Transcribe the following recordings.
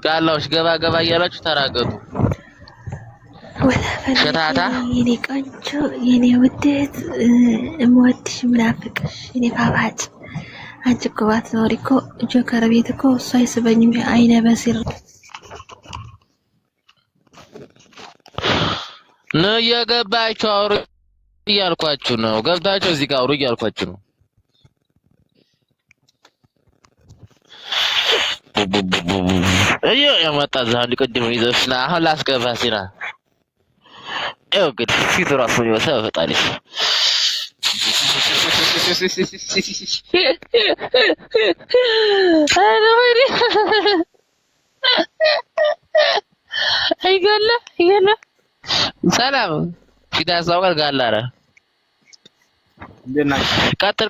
ጋላዎች ገባ ገባ እያላችሁ ተራገጡ። ሸታታ የኔ ቆንጆ የኔ ውዴት እምወድሽ ምናፍቅሽ የኔ ፓፓጭ አንቺ እኮ ባትኖሪ እኮ ጆከር ቤት እኮ እሱ አይስበኝም አይነ በሲር ነው የገባችሁ አውሩ እያልኳችሁ ነው። ገብታችሁ እዚህ ጋር አውሩ እያልኳችሁ ነው። የመጣ ዛን ሊቀድም ይዘፍና አሁን ላስገባ ሲና ይኸው እንግዲህ ፊቱ ራሱ ይወሰው ፈጣሪ አይገለ ሰላም ፊታው ጋር ጋላረ እንደና ቀጥል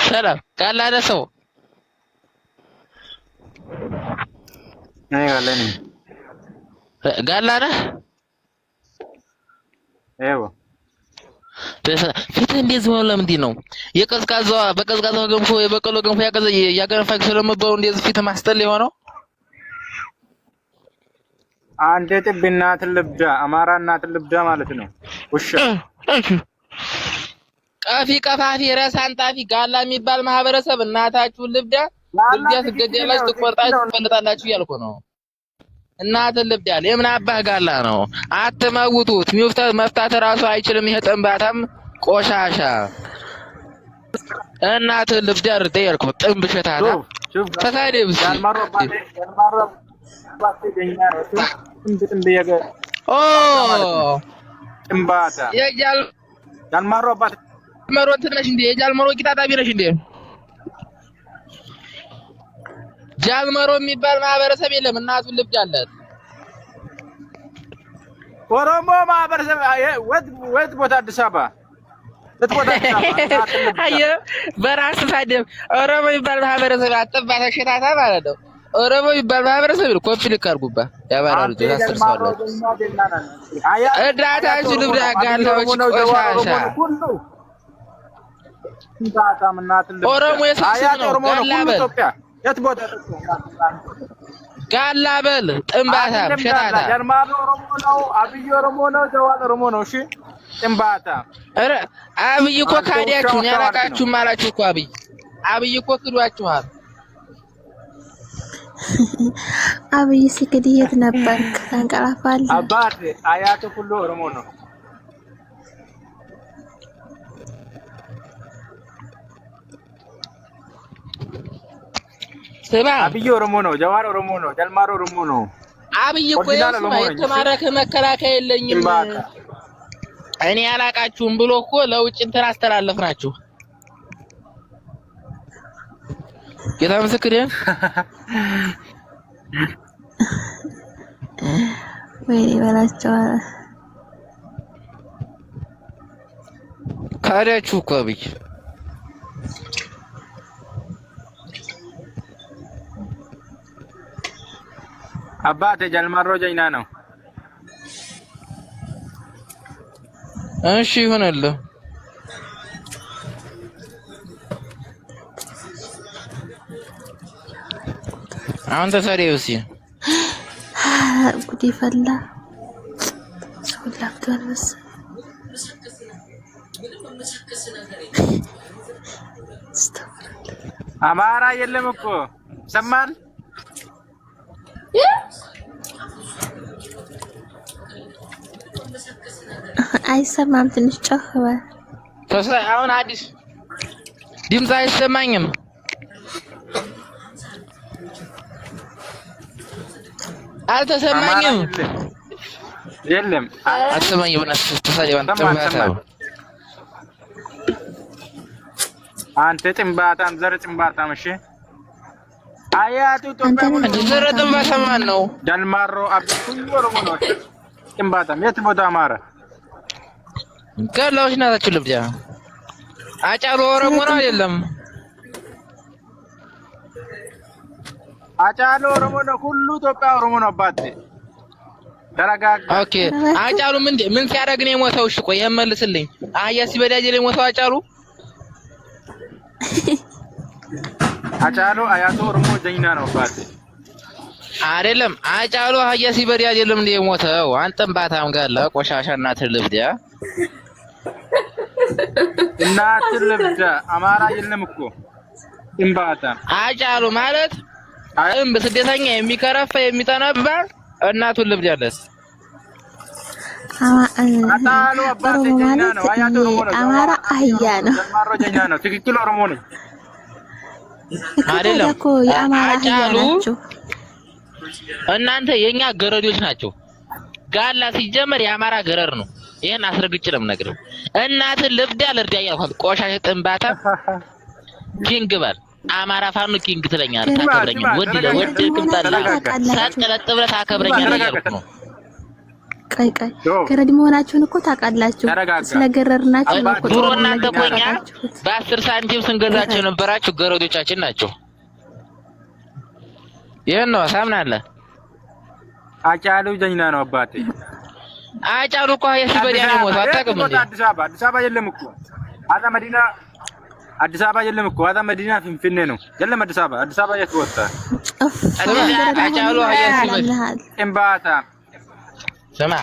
ሰላም ጋላረ ሰው አይጋለኝ ጋላረ ኤዎ ፊት እንደዚህ ነው። ለምንድን ነው የቀዝቃዛው በቀዝቃዛው ገንፎ የበቀሎ ገንፎ ያገነፋክ ስለመባው እንደዚህ ፊት ማስጠል የሆነው? አንዴ ጥብና ትልብዳ አማራና ትልብዳ ማለት ነው። ውሻ ቀፋፊ ረሳንጣፊ ጋላ የሚባል ማህበረሰብ እናታችሁ ልብዳ ስገደላችሁ ትቆርጣችሁ ትፈልጣላችሁ እያልኩ ነው። እናትን ልብዳል የምን አባህ ጋላ ነው? አትመውቱት። መፍታት ራሱ አይችልም። ይሄ ጥንባታም ቆሻሻ እናትን ልብዳር ደርኩ ጥንብ ሸታታ ተሳደብስ ጥንባታ ጃልማሮ አባት መሮ ትነሽ እንዴ? ጃልማሮ ቂጣጣቢ ነሽ እንዴ? ጃልማሮ የሚባል ማህበረሰብ የለም። እናቱን ልብድ አላት። ኦሮሞ ማህበረሰብ ወት ቦታ አዲስ አበባ አየ በራስ ሳደብ ኦሮሞ የሚባል ማህበረሰብ አጥባታ ሸታታ ማለት ነው። ኦሮሞ የሚባል ማህበረሰብ ኮፒ ልክ አድርጉባ ያባራሉ ታስተርሳለሁ። እዳታችሁ ልብድ አጋላዎች ቆሻሻ ኦሮሞ የሰብስብ ነው ጋላበል የት ቦታ ጋላበል ጥንባታ ሸታታ ጀርማን ኦሮሞ ነው። አብይ ኦሮሞ ነው። ጀዋል ኦሮሞ ነው። እሺ ጥንባታ አረ አብይ እኮ ካዲያችሁ ያላቃችሁ ማላችሁ እኮ አብይ እኮ ክዷችኋል። አብይ ሲክድ የት ነበርክ? ተንቀላፋል። አባት አያቱ ሁሉ ኦሮሞ ነው። ሰባ አብይ ኦሮሞ ነው። ጀዋር ኦሮሞ ነው። ጀልማሮ ኦሮሞ ነው። አብይ እኮ የተማረከ መከላከያ የለኝም እኔ ያላቃችሁም ብሎ እኮ ለውጭ እንትን አስተላለፍናችሁ። ጌታ ምስክር ይሄን ወይ በላቸው ካዳችሁ እኮ አብይ አባቴ ጀልማሮ ጀይና ነው። እሺ ይሆናል። አሁን ተሰሪውሲ ጉዲ ፈላ ሰው ላፍቷል መሰለኝ። አማራ የለም እኮ ሰማን። አይሰማም። ትንሽ ጮህ በል። አሁን አዲስ ድምፅ አይሰማኝም። አልተሰማኝም። የለም አልተሰማኝም። አንተ ጥንባታም ዘር ጥንባታም እሺ አያቱ ጦባ ዘር ጥንባታም ማን ነው? ጀልማሮ አብኩኝ ኦሮሞ ነው። ጥንባታም የት ቦታ አማራ ጋላዎች ናታችሁ ልብዳ አጫሉ ኦሮሞ ነው አይደለም? አጫሉ ኦሮሞ ነው። ሁሉ ኢትዮጵያ ኦሮሞ ነው። አባቴ ተረጋጋ። ኦኬ አጫሉ ምን ሲያደርግ ነው የሞተው? እሺ ቆይ የመልስልኝ። አህያ ሲበዳጅ ላይ ሞተው አጫሉ አጫሉ አያቱ ኦሮሞ ጀይና ነው። አባቴ አይደለም አጫሉ አህያ ሲበድ አይደለም እንደ የሞተው አንተም ባታም ጋር ለቆሻሻ እናትህ ልብዳ እናትህ ልብዳ አማራ የለም እኮ ጥንባታ አጫሉ ማለት በስደተኛ የሚከረፋ የሚጠነባ እናቱን ልብዳለስ አታሉ አባቴ ጀና ነው አያቱ ነው አማራ አህያ ነው ዘማሮ ጀና ነው ትክክል ኦሮሞ ነው አይደለም እኮ የአማራ አህያ ናቸው እናንተ የኛ ገረዶች ናቸው ጋላ ሲጀመር የአማራ ገረር ነው ይሄን አስረግጬ ነው የምነግርህ እናትህ ልብዳ ለርዳ ያልኳት ቆሻሻ ጥንባታ ኪንግ ባል አማራ ፋኑ ኪንግ ትለኛለህ ታከብረኛለህ ወድልክም ታላ ሳትቀለጥ ብለህ ታከብረኛለህ ያልኩህ ነው ቀይ ገረድ መሆናችሁን እኮ ታውቃላችሁ ስለገረርናችሁ ነው ድሮ እናንተ ቆኛ በ10 ሳንቲም ስንገዛቸው ነበራችሁ ገረዶቻችን ናቸው ይሄን ነው ሳምናለህ አጫሉ ጀና ነው አባቴ አጫሉ እኮ የሲበዲያ ነው ሞታ አታውቅም እንዴ አዲስ አበባ የለም እኮ አዛ መዲና አዲስ አበባ የለም እኮ አዛ መዲና ፍንፍኔ ነው የለም አዲስ አበባ የት ወጣ አጫሉ የሲበዲያ እምባታ ስማ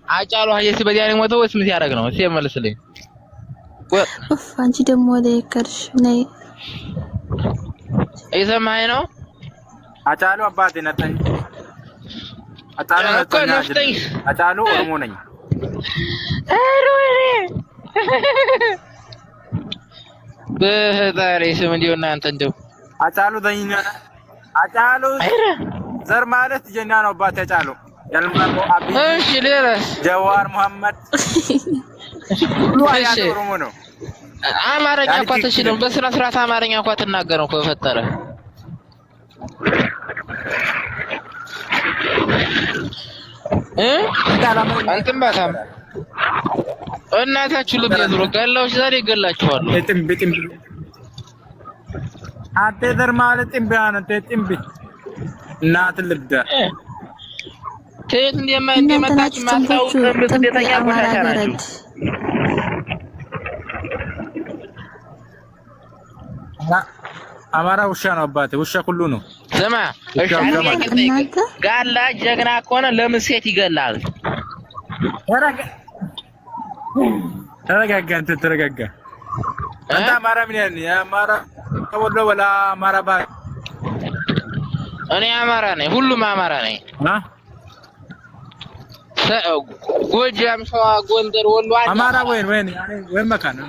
አጫሉ የሲበዲያ ነው ሞተው ወይስ ምን ሲያደርግ ነው እስኪ መልስልኝ አንቺ ደግሞ ለከርሽ ነይ እየሰማኸኝ ነው አጫሉ አባቴ ነጠኝ አጫሉ ኦሮሞ ነኝ በፈጣሪ ስም እንደው እናንተ እንደው አጫሉ ደኝና አጫሉ ዘር ማለት ጀና ነው አባቴ አጫሉ ያልማቆ አቢ እሺ ሌላስ ጀዋር መሐመድ ሁሉ አያቱ ኦሮሞ ነው አማርኛ እኮ አትችልም በስነ ስርዓት አማርኛ እኮ አትናገረው እኮ በፈጠረ አንተም ባታም እናታችሁ ልብ ያዝሮ ጋላዎች ዛሬ ገላችኋል ጥምብ አንተ ዘር ማለት ጥምብ አንተ ጥምብ እናት ልብዳ ከየት እንደመጣችሁ ማታውቁ በስደተኛ ቆሻሻ ናችሁ አማራ ውሻ ነው አባቴ ውሻ ሁሉ ነው ስማ እሺ ጋላ ጀግና ከሆነ ለምን ሴት ይገላል ተረጋጋ አንተ አማራ ምን ያለ አማራ ተወሎ ወላ አማራ ባ እኔ አማራ ነኝ ሁሉም አማራ ነኝ ጎጃም ሸዋ ጎንደር ወሎ አማራ ወይን መካነ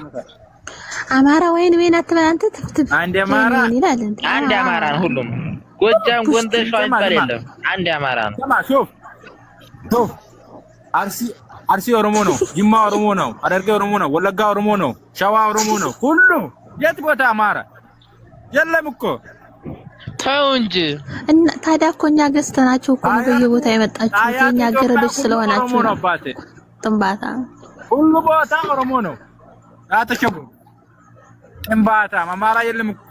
አማራ ወይን አትበል አንተ ትፍትፍ አንድ አማራ አንድ አማራ ነው ሁሉም ጎጃም ጎንደር ሸዋ ይባል የለም አንድ አማራ ነው ስማ ሾፍ አርሲ ኦሮሞ ነው ጅማ ኦሮሞ ነው አደርጌ ኦሮሞ ነው ወለጋ ኦሮሞ ነው ሸዋ ኦሮሞ ነው ሁሉም የት ቦታ አማራ የለም እኮ ተው እንጂ እና ታዲያ እኮ እኛ ገዝተናችሁ እኮ ነው በየቦታው የመጣችሁ የኛ ገረዶች ስለሆናችሁ ነው ጥንባታ ሁሉ ቦታ ኦሮሞ ነው አትሸቡ ጥንባታ አማራ የለም እኮ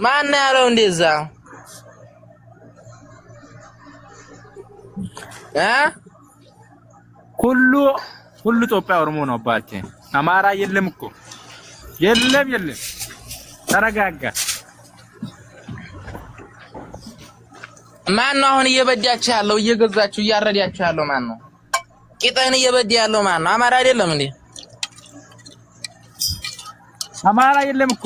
ማን ያለው እንደዛ ሁሉ ኢትዮጵያ ኦሮሞ ነው አባቴ አማራ የለም እኮ የለም ተረጋጋ ማን ነው አሁን እየበዳችሁ ያለው እየገዛችሁ እያረዳችሁ ያለው ማን ነው ቂጠን እየበዳ ያለው ማን ነው አማራ አይደለም እንዴ አማራ የለም እኮ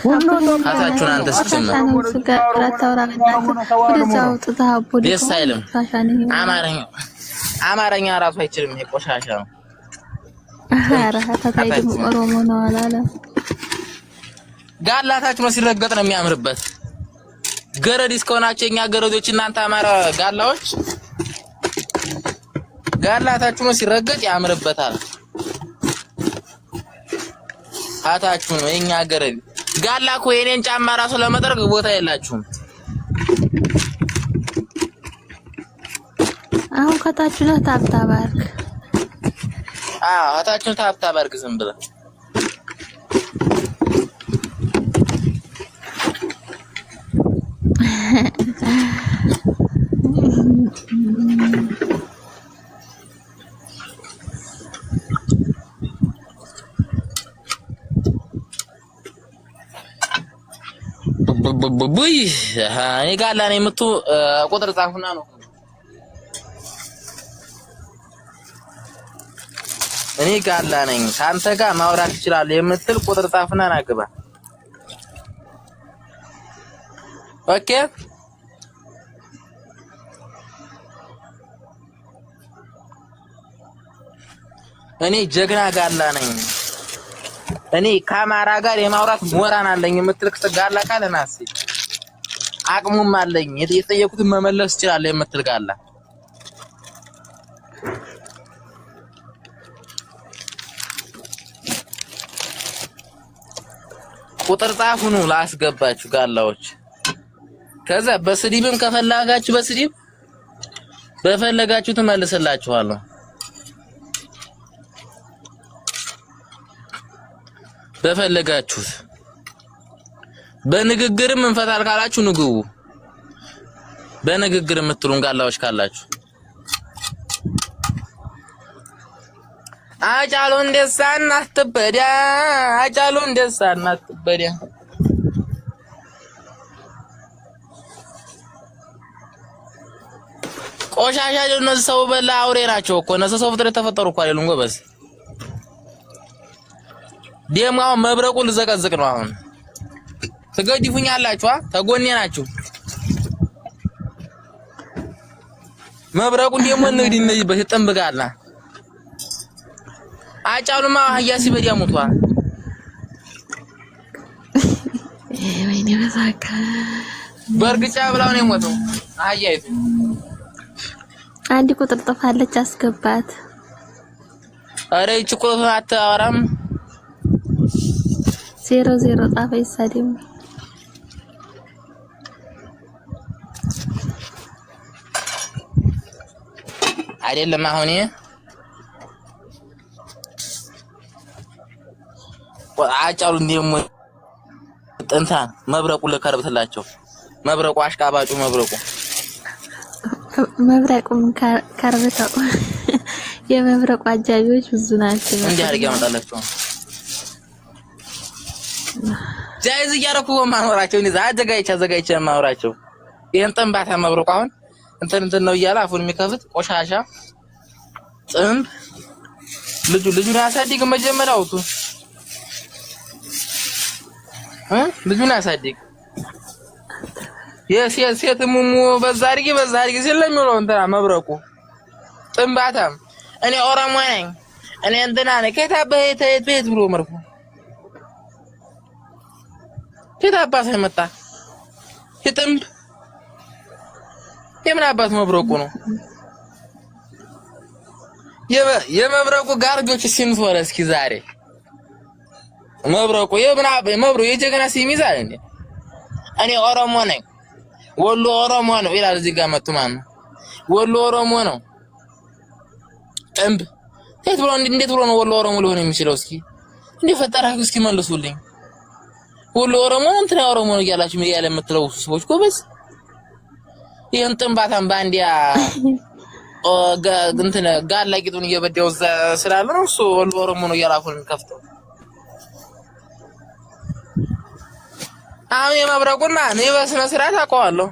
ሁሉ ካታችሁን አንተ ስጭም ደስ አይልም አማርኛ ራሱ አይችልም ይሄ ቆሻሻ ነው ታታይ ደግሞ ኦሮሞ ነው አላለ ጋላታችሁ ነው ሲረገጥ ነው የሚያምርበት ገረድ እስከሆናችሁ የኛ ገረዶች እናንተ አማራ ጋላዎች ጋላታችሁ ነው ሲረገጥ ያምርበታል አታችሁ ነው የኛ ገረድ ጋላ እኮ የኔን ጫማ ራሱ ለመጠረግ ቦታ የላችሁም አሁን ከታችሁ ነው ታብታባርክ አታችሁ ታብታባርክ ዝም ብለህ ቡይ እኔ ጋላ ነኝ የምቱ ቁጥር ጻፉና ነው እኔ ጋላ ነኝ ካንተ ጋር ማውራት ይችላል የምትል ቁጥር ጻፍና ናግባ ኦኬ እኔ ጀግና ጋላ ነኝ እኔ ካማራ ጋር የማውራት ሞራን አለኝ የምትል ጋላ ካለናስ አቅሙም አለኝ የጠየቁትን መመለስ ይችላል የምትል ጋላ ቁጥር ጻፉ ነው ላስገባችሁ ጋላዎች ከዛ በስዲብም ከፈለጋችሁ በስዲብ በፈለጋችሁ ተመልሰላችኋለሁ በፈለጋችሁት በንግግርም እንፈታል ካላችሁ ንግቡ በንግግር የምትሉን ጋላዎች ካላችሁ አጫሉ እንደሳና አትበዳ አጫሉ እንደሳና አትበዳ ቆሻሻ ነው ሰው በላ አውሬ ናቸው እኮ እነሱ ሰው ፍጥረት ተፈጠሩ እኮ አይደሉም ጎበዝ ደማው መብረቁ ልዘቀዝቅ ነው አሁን ትገድፉኛላችሁ ተጎኔ ናችሁ መብረቁ ደሞ እንግዲ እነዚህ በተጠምብጋላ አጫሉማ አህያ ሲበዲያ ሞቷል ወይኔ በዛካ በርግጫ ብላው ነው የሞተው አህያይቱ አንድ ቁጥር ጥፋለች አስገባት አረ እቺ ቁጥር አታወራም 00 ጻፈ ይሳደም አይደለም አሁን አጫሉ እንደሞ ጥንታ መብረቁ ለከርብትላቸው መብረቁ አሽቃባጩ መብረቁን ከርብተው የመብረቁ አጃቢዎች ብዙ ናቸው እንዴ አርጋ ያመጣላቸው ጃይዝ ያረኩ ማኖራቸው እንዴ አዘጋይቻ ማኖራቸው ይሄን ጥንባታ መብረቁ አሁን እንትን ነው እያለ አፉን የሚከፍት ቆሻሻ ጥንብ ልጁን ያሳድግ መጀመሪያውቱ ልጁን ያሳድግ የሴት ሙሙ በዛ አድርጊ ስለሚለው እንትና መብረቁ ጥንባታም እኔ ኦሮሞ ነኝ እኔ እንትና ነኝ ከታበህ ተይት ብሎ መርኩ ከታባሰ መጣ የጥንብ የምን አባት መብረቁ ነው የመብረቁ ጋርጆች ሲምስ ወረ እስኪ ዛሬ መብረቁ መብረቁ የጀግና ሲም ይዛል እንዴ እኔ ኦሮሞ ነኝ ወሎ ኦሮሞ ነው ይላል እዚህ ጋር መጥቶ ማን ወሎ ኦሮሞ ነው ጥንብ እንዴት ብሎ ነው ወሎ ኦሮሞ ሊሆን የሚችለው እስኪ እንዴ ፈጠራችሁ እስኪ መልሱልኝ ወሎ ኦሮሞ እንትና ኦሮሞ ነው ያላችሁ ምን ያለ የምትለው ሰዎች ጎበዝ ይሄን ጥንባታም ባንዲያ እንትና ጋር ላይ ቂጡን እየበደው ስላለ ነው እሱ ወሎ ኦሮሞ ነው ያላኩን ከፍተው አሁን የመብረቁና እኔ በስነ ስርዓት አውቀዋለሁ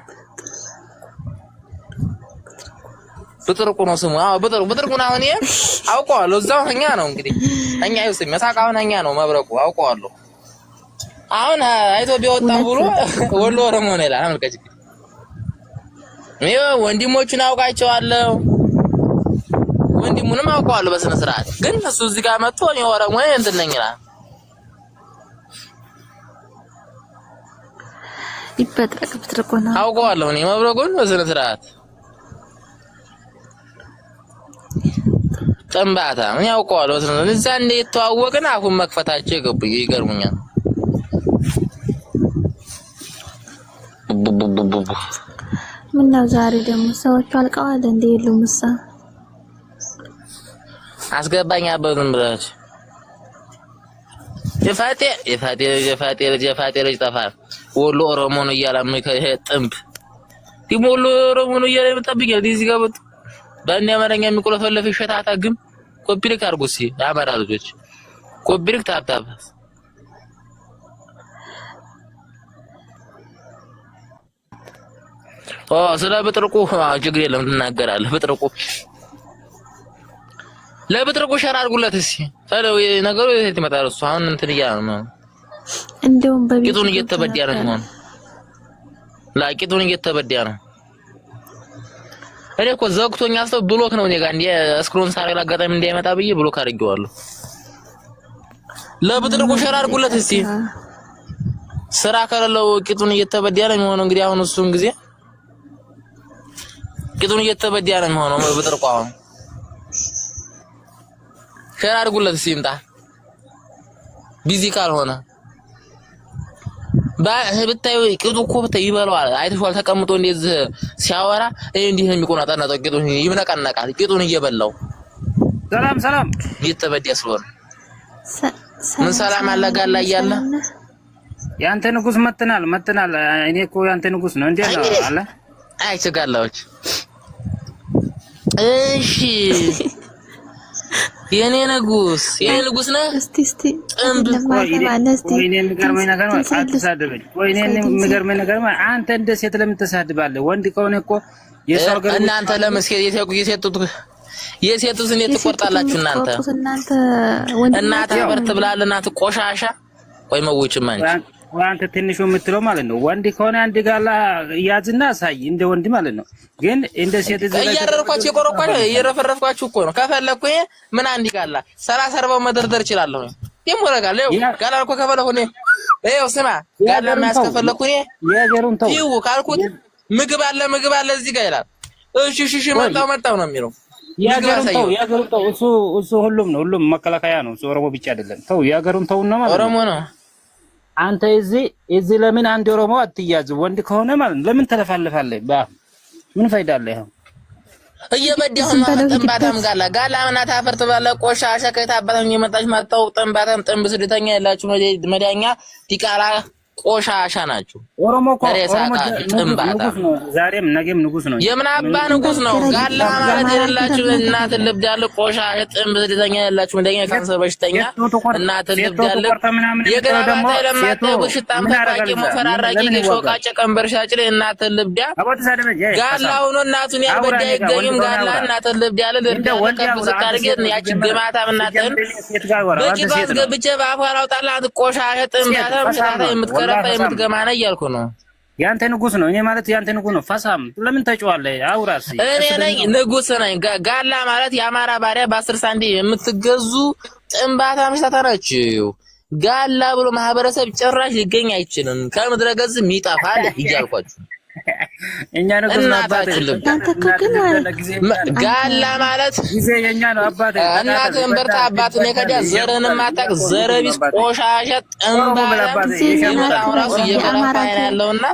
በጥርቁ ነው ስሙ በጥርቁ ነው አሁን አውቀዋለሁ እዛው እኛ ነው እንግዲህ እኛ ይውስም መሳቃውን እኛ ነው መብረቁ አውቀዋለሁ አሁን አይቶ ቢወጣ ብሎ ወሎ ኦሮሞ ነው ይላል አመልካች ወንድሞቹን አውቃቸዋለሁ ወንድሙንም አውቀዋለሁ በስነ ስርዓት ግን እሱ እዚህ ጋር መጥቶ ነው ኦሮሞ እንትን ነኝ ይላል ይበጥረቅ ብትርቆና አውቀዋለሁ እኔ መብረቁን በስነ ስርዓት ጥንባታ ምን ያውቀዋለሁ በስነ ስርዓት እዛ እንዴት ተዋወቅን አሁን መክፈታቸው ይገርሙኛል ምን ነው ዛሬ ደግሞ ሰዎች አልቀዋል እንዴ የሉምሳ አስገባኝ አበዱን ብላች የፋቴ ልጅ ጠፋል ወሎ ኦሮሞ ነው እያላም ጥንብ ወሎ ኦሮሞ ነው እያለ መጣብኛል እዚህ ጋር ወጥ በእኔ አማርኛ የሚቆለፈለፍ ሸታታ ግን ኮፒሪክ አርጉሲ አማራ ልጆች ኮፒሪክ ታብታብ ስለ ብጥርቁ ችግር የለም ትናገራለህ። ብጥርቁ ለብጥርቁ ሸር አድርጉለት እስኪ። ታዲያ ነገሩ የት ይመጣል? እሱ አሁን እንትን እያለ ነው። እንደውም በቤት ቂጡን እየተበደያ ነው። ቂጡን እየተበደያ ነው። እኔ እኮ ዘግቶኛ ሰው ብሎክ ነው እኔ ጋር እንደ ስክሮን ሳይል አጋጣሚ እንዳይመጣ ብዬ ብሎክ አድርጌዋለሁ። ለብጥርቁ ሸር አድርጉለት እስኪ። ስራ ከሌለው ቂጡን እየተበደያ ነው የሚሆነው። እንግዲህ አሁን እሱን ጊዜ ቂጡን እየተበደያ ነው የሚሆነው ብጥርቁ። አሁን ሸር አድርጉለት እስኪ ይምጣ ቢዚ ካልሆነ ብታዩ ቂጡ እኮ ብታይ ይበላዋል። አይተሽዋል? ተቀምጦ እንደዚህ ሲያወራ እንዲህ ነው የሚቆናጠነጠው። ቂጡን ይምነቀነቃል። ቂጡን እየበላው ሰላም እየተበደያ ስለሆነ ምን ሰላም አለ ጋላ እያለ ያንተ ንጉስ መጥናል። እኔ እኮ ያንተ ንጉስ ነው እንዴ ነው አለ። አይ ቸጋላዎች እሺ የኔ ንጉስ ነህ። እስቲ ወይኔ የሚገርመኝ ነገር ማለት አትሳደበኝ። ወይኔ የሚገርመኝ ነገር ማለት አንተ እንደ ሴት ለምን ትሳድባለህ? ወንድ ከሆነ እኮ የሰው ገር እናንተ ለምስኪን የሴቱን ትቆርጣላችሁ እናንተ እናት አበርት ብላልና ትቆሻሻ ወይ መውጭም አንተ ትንሹ የምትለው ማለት ነው። ወንድ ከሆነ አንድ ጋላ ያዝና ሳይ እንደ ወንድ ማለት ነው። ግን እንደ ሴት እያረርኳችሁ የቆረኳችሁ እየረፈረፍኳችሁ እኮ ነው። ከፈለኩ ምን አንድ ጋላ 30 40 መደርደር እችላለሁ። ደሞ ረጋለ ጋላ እኮ ከፈለኩ ይኸው ስማ ጋላ ማስከፈለኩ የገሩን ተው ይው ካልኩት ምግብ አለ እዚህ ጋር ይላል። እሺ መጣው ነው የሚለው። የገሩን ተው እሱ ሁሉም መከላከያ ነው። እሱ ኦሮሞ ብቻ አይደለም። ተው የገሩን ተውና ማለት ነው። ኦሮሞ ነው። አንተ እዚህ ለምን አንድ ኦሮሞ አትያዝ? ወንድ ከሆነ ማለት ለምን ተለፋለፋለህ? ምን ፋይዳ አለ? ይሄው እየበደሁን ጥንባታም ጋላ ምናት አፈርት ባለ ቆሻሻ ከታባታም የመጣች ማጣው ጥንባታም ጥንብ ስደተኛ ያላችሁ መዳኛ ዲቃላ ቆሻሻ ናችሁ። ኦሮሞ እኮ ንጉስ ነው። ዛሬም ነገም ንጉስ ነው። የምን አባ ንጉስ ነው? ጋላ ማለት የሌላችሁ እናት ልብ ያለ ቆሻሻ ጥንብ ስደተኛ ያላችሁ መዳኛ ካንሰር በሽተኛ እናት ልብ ያለ የገራባታ ለማታ በሽታም ተባቂ መፈራራቂ ሾቃጨ ቀንበር ሻጭ እናት ልብ ያ ጋላ ሆኖ እናቱን ያልበዳ ይገኝም ጋላ እናት ልብ ያለ ለከፍ ዝቃርጌት ያቺ ገማታ እናትን በቂባስ ገብቼ ባፋራው ጣላት ቆሻሻ ጥንባታም የምትከረፋ የምትገማና እያልኩ ነው። ያንተ ንጉስ ነው። እኔ ማለት ያንተ ንጉስ ነው። ፈሳም ለምን ተጫዋለህ? አውራስ እኔ ነኝ ንጉስ ነኝ። ጋላ ማለት የአማራ ባሪያ በ10 ሳንቲም የምትገዙ ጥንባታ ምሽታታ ናችሁ። ጋላ ብሎ ማህበረሰብ ጭራሽ ሊገኝ አይችልም። ከምድረ ገጽም ይጠፋል እያልኳችሁ እኛ ንጉስ ነው። አባቴ ጋላ ማለት ጊዜ የኛ ነው። አባቴ እናትን በርታ አባትን የከዳ ዘረን ማታቅ ዘረቢስ ቆሻሻ ጥንባታ ራሱ እየከረፋ ያለውና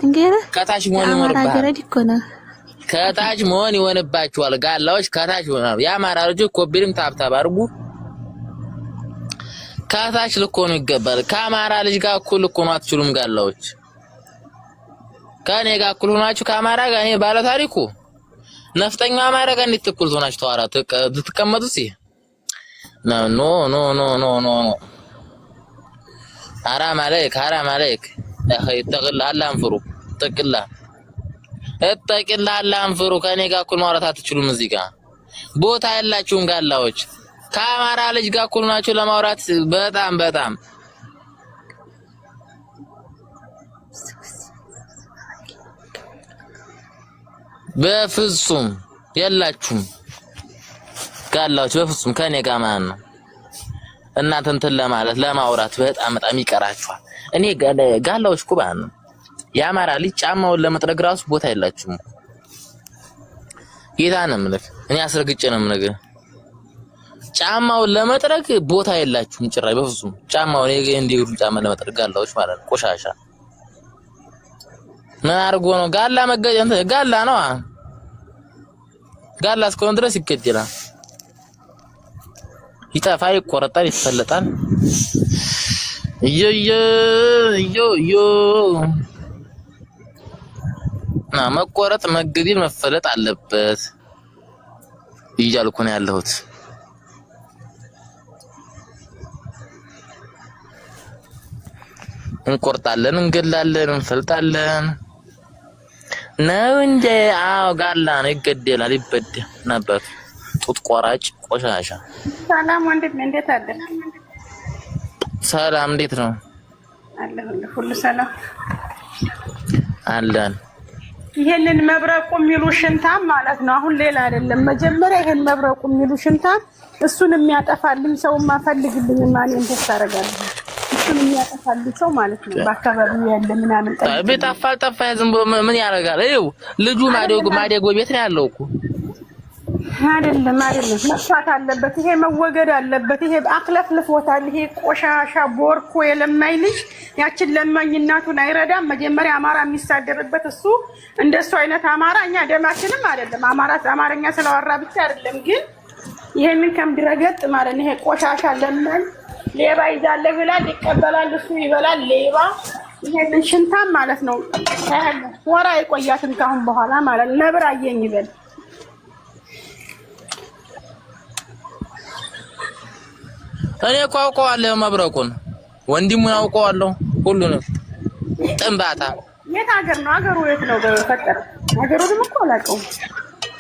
ከታች መሆን ይሆንባችኋል። ጋላዎች ከታች ይሆናሉ። የአማራ ልጆች ኮቢልም ታብታብ አድርጉ። ከታች ልኮኑ ይገባል። ከአማራ ልጅ ጋር እኩል ልኮኑ አትችሉም። ጋላዎች ከኔ ጋር እኩል ሆናችሁ ከአማራ ጋር እኔ ባለ ታሪኩ ነፍጠኛ አማራ ጋር እንዴት እኩል ሆናችሁ ተዋራ ትቀመጡ? ኖ حرام عليك اتقل الله انفرو اتقل الله انفرو ከኔ ጋር እኩል ማውራት አትችሉም። እዚህ ጋር ቦታ ያላችሁን ጋላዎች ከአማራ ልጅ ጋር እኩል ናችሁ ለማውራት በጣም በፍጹም የላችሁም ጋላዎች በፍጹም ከኔ ጋር ማን ነው እናንተ እንትን ለማለት ለማውራት በጣም ይቀራችኋል። እኔ ጋላዎች እኮ ባን ነው የአማራ ልጅ ጫማውን ለመጥረግ ራሱ ቦታ የላችሁም። ጌታን ምልክ እኔ አስረግጬ ነው የምነግርህ። ጫማውን ለመጥረግ ቦታ የላችሁም ጭራሽ በፍጹም ጫማውን እንዲሁ ጫማ ለመጥረግ ጋላዎች ማለት ነው ቆሻሻ ምን አርጎ ነው ጋላ መገኘት? ጋላ ነው ጋላ እስከሆነ ድረስ ይገደላል፣ ይጠፋል፣ ይቆረጣል፣ ይፈለጣል። መቆረጥ መገደል መፈለጥ አለበት እያልኩ ነው ያለሁት። እንቆርጣለን፣ እንገላለን፣ እንፈልጣለን። ነው እንጂ አዎ ጋላ ነው ይገደላል ይበደል ነበር ጡት ቆራጭ ቆሻሻ ሰላም ወንድም እንዴት አለ ሰላም እንዴት ነው አለሁ ሁሉ ሰላም አለን ይሄንን መብረቁ የሚሉ ሽንታም ማለት ነው አሁን ሌላ አይደለም መጀመሪያ ይሄን መብረቁ የሚሉ ሽንታም እሱን የሚያጠፋልኝ ሰው ማፈልግልኝ ማን ተሳረጋለሁ እሱን የሚያጠፋልኝ ሰው ማለት ነው በአካባቢው ያለ ምናምን ቤት አፋልጠፋ ዝም ብሎ ምን ያደርጋል ይኸው ልጁ ማደጎ ቤት ነው ያለው እኮ አይደለም መስዋዕት አለበት ይሄ መወገድ አለበት ይሄ አክለፍልፎታል ይሄ ቆሻሻ ቦርኮ የለማኝ ልጅ ያችን ለማኝ እናቱን አይረዳም መጀመሪያ አማራ የሚሳደብበት እሱ እንደሱ አይነት አማራ እኛ ደማችንም አይደለም አማርኛ ስለወራ ብቻ አይደለም ግን ይሄንን ከምድረገጥ ማለት ነው ይሄ ቆሻሻ ለማኝ ሌባ ይዛለ ይላል ይቀበላል እሱ ይበላል ሌባ ይሄንን ሽንታም ማለት ነው ወራ ይቆያትን ካሁን በኋላ ማለት ነብር አየኝ ይበል እኔ እኮ አውቀዋለሁ መብረቁን ወንድሙን አውቀዋለሁ ሁሉንም ጥንባታ የት ሀገር ነው ሀገሩ የት ነው በፈጠረ ሀገሩ ደግሞ እኮ አላውቀውም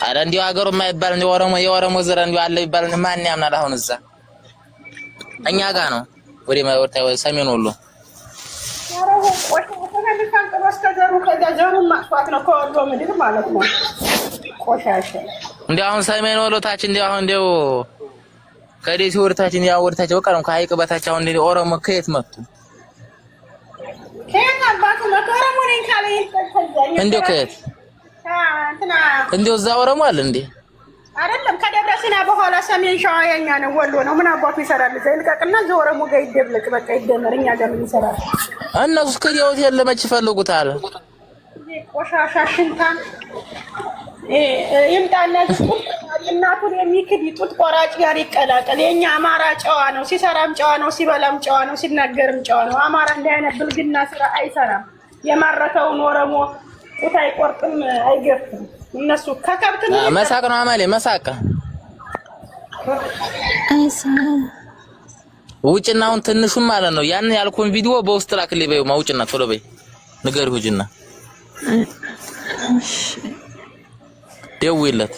አረ እንዲያው ሀገሩ የማይባል እንዲያው የኦሮሞ ዘር እንዲያው አለ ይባል ማን ያምናል አሁን እዛ እኛ ጋር ነው ወደ ሰሜን ወሎ እንዲያው አሁን ሰሜን ወሎ ታች እንዲያው አሁን እንዲያው ከዴሲ ወርታችን ያው ወርታቸው በቃ ነው ከሀይቅ በታች አሁን እንደ ኦሮሞ ከየት መጡ ከየት አባቱ መጡ ኦሮሞ ነኝ ካለ ይተከዛኝ እንደው ከየት እንደው እዛ ኦሮሞ አለ እንዴ አይደለም ከደብረ ሲና በኋላ ሰሜን ሸዋ የኛ ነው ወሎ ነው ምን አባቱ ይሰራል እዛ ይልቀቅና ኦሮሞ ጋር ይደብልቅ በቃ ይደመር እኛ ጋር ምን ይሰራል እነሱ ከዲያውት የለመች ይፈልጉታል ቆሻሻ ሽንታን ይምጣና እናቱን የሚክድ ጡት ቆራጭ ጋር ይቀላቀል የኛ አማራ ጨዋ ነው ሲሰራም ጨዋ ነው ሲበላም ጨዋ ነው ሲናገርም ጨዋ ነው አማራ እንዲህ አይነት ብልግና ስራ አይሰራም የማረከውን ኦሮሞ ጡት አይቆርጥም አይገርፍም እነሱ ከከብት መሳቅ ነው አማሌ መሳቅ ውጭና አሁን ትንሹም ማለት ነው ያን ያልኩን ቪዲዮ በውስጥ ላክልኝ በይው ማውጭና ቶሎ በይ ንገሪው ሂጂና ደውይለት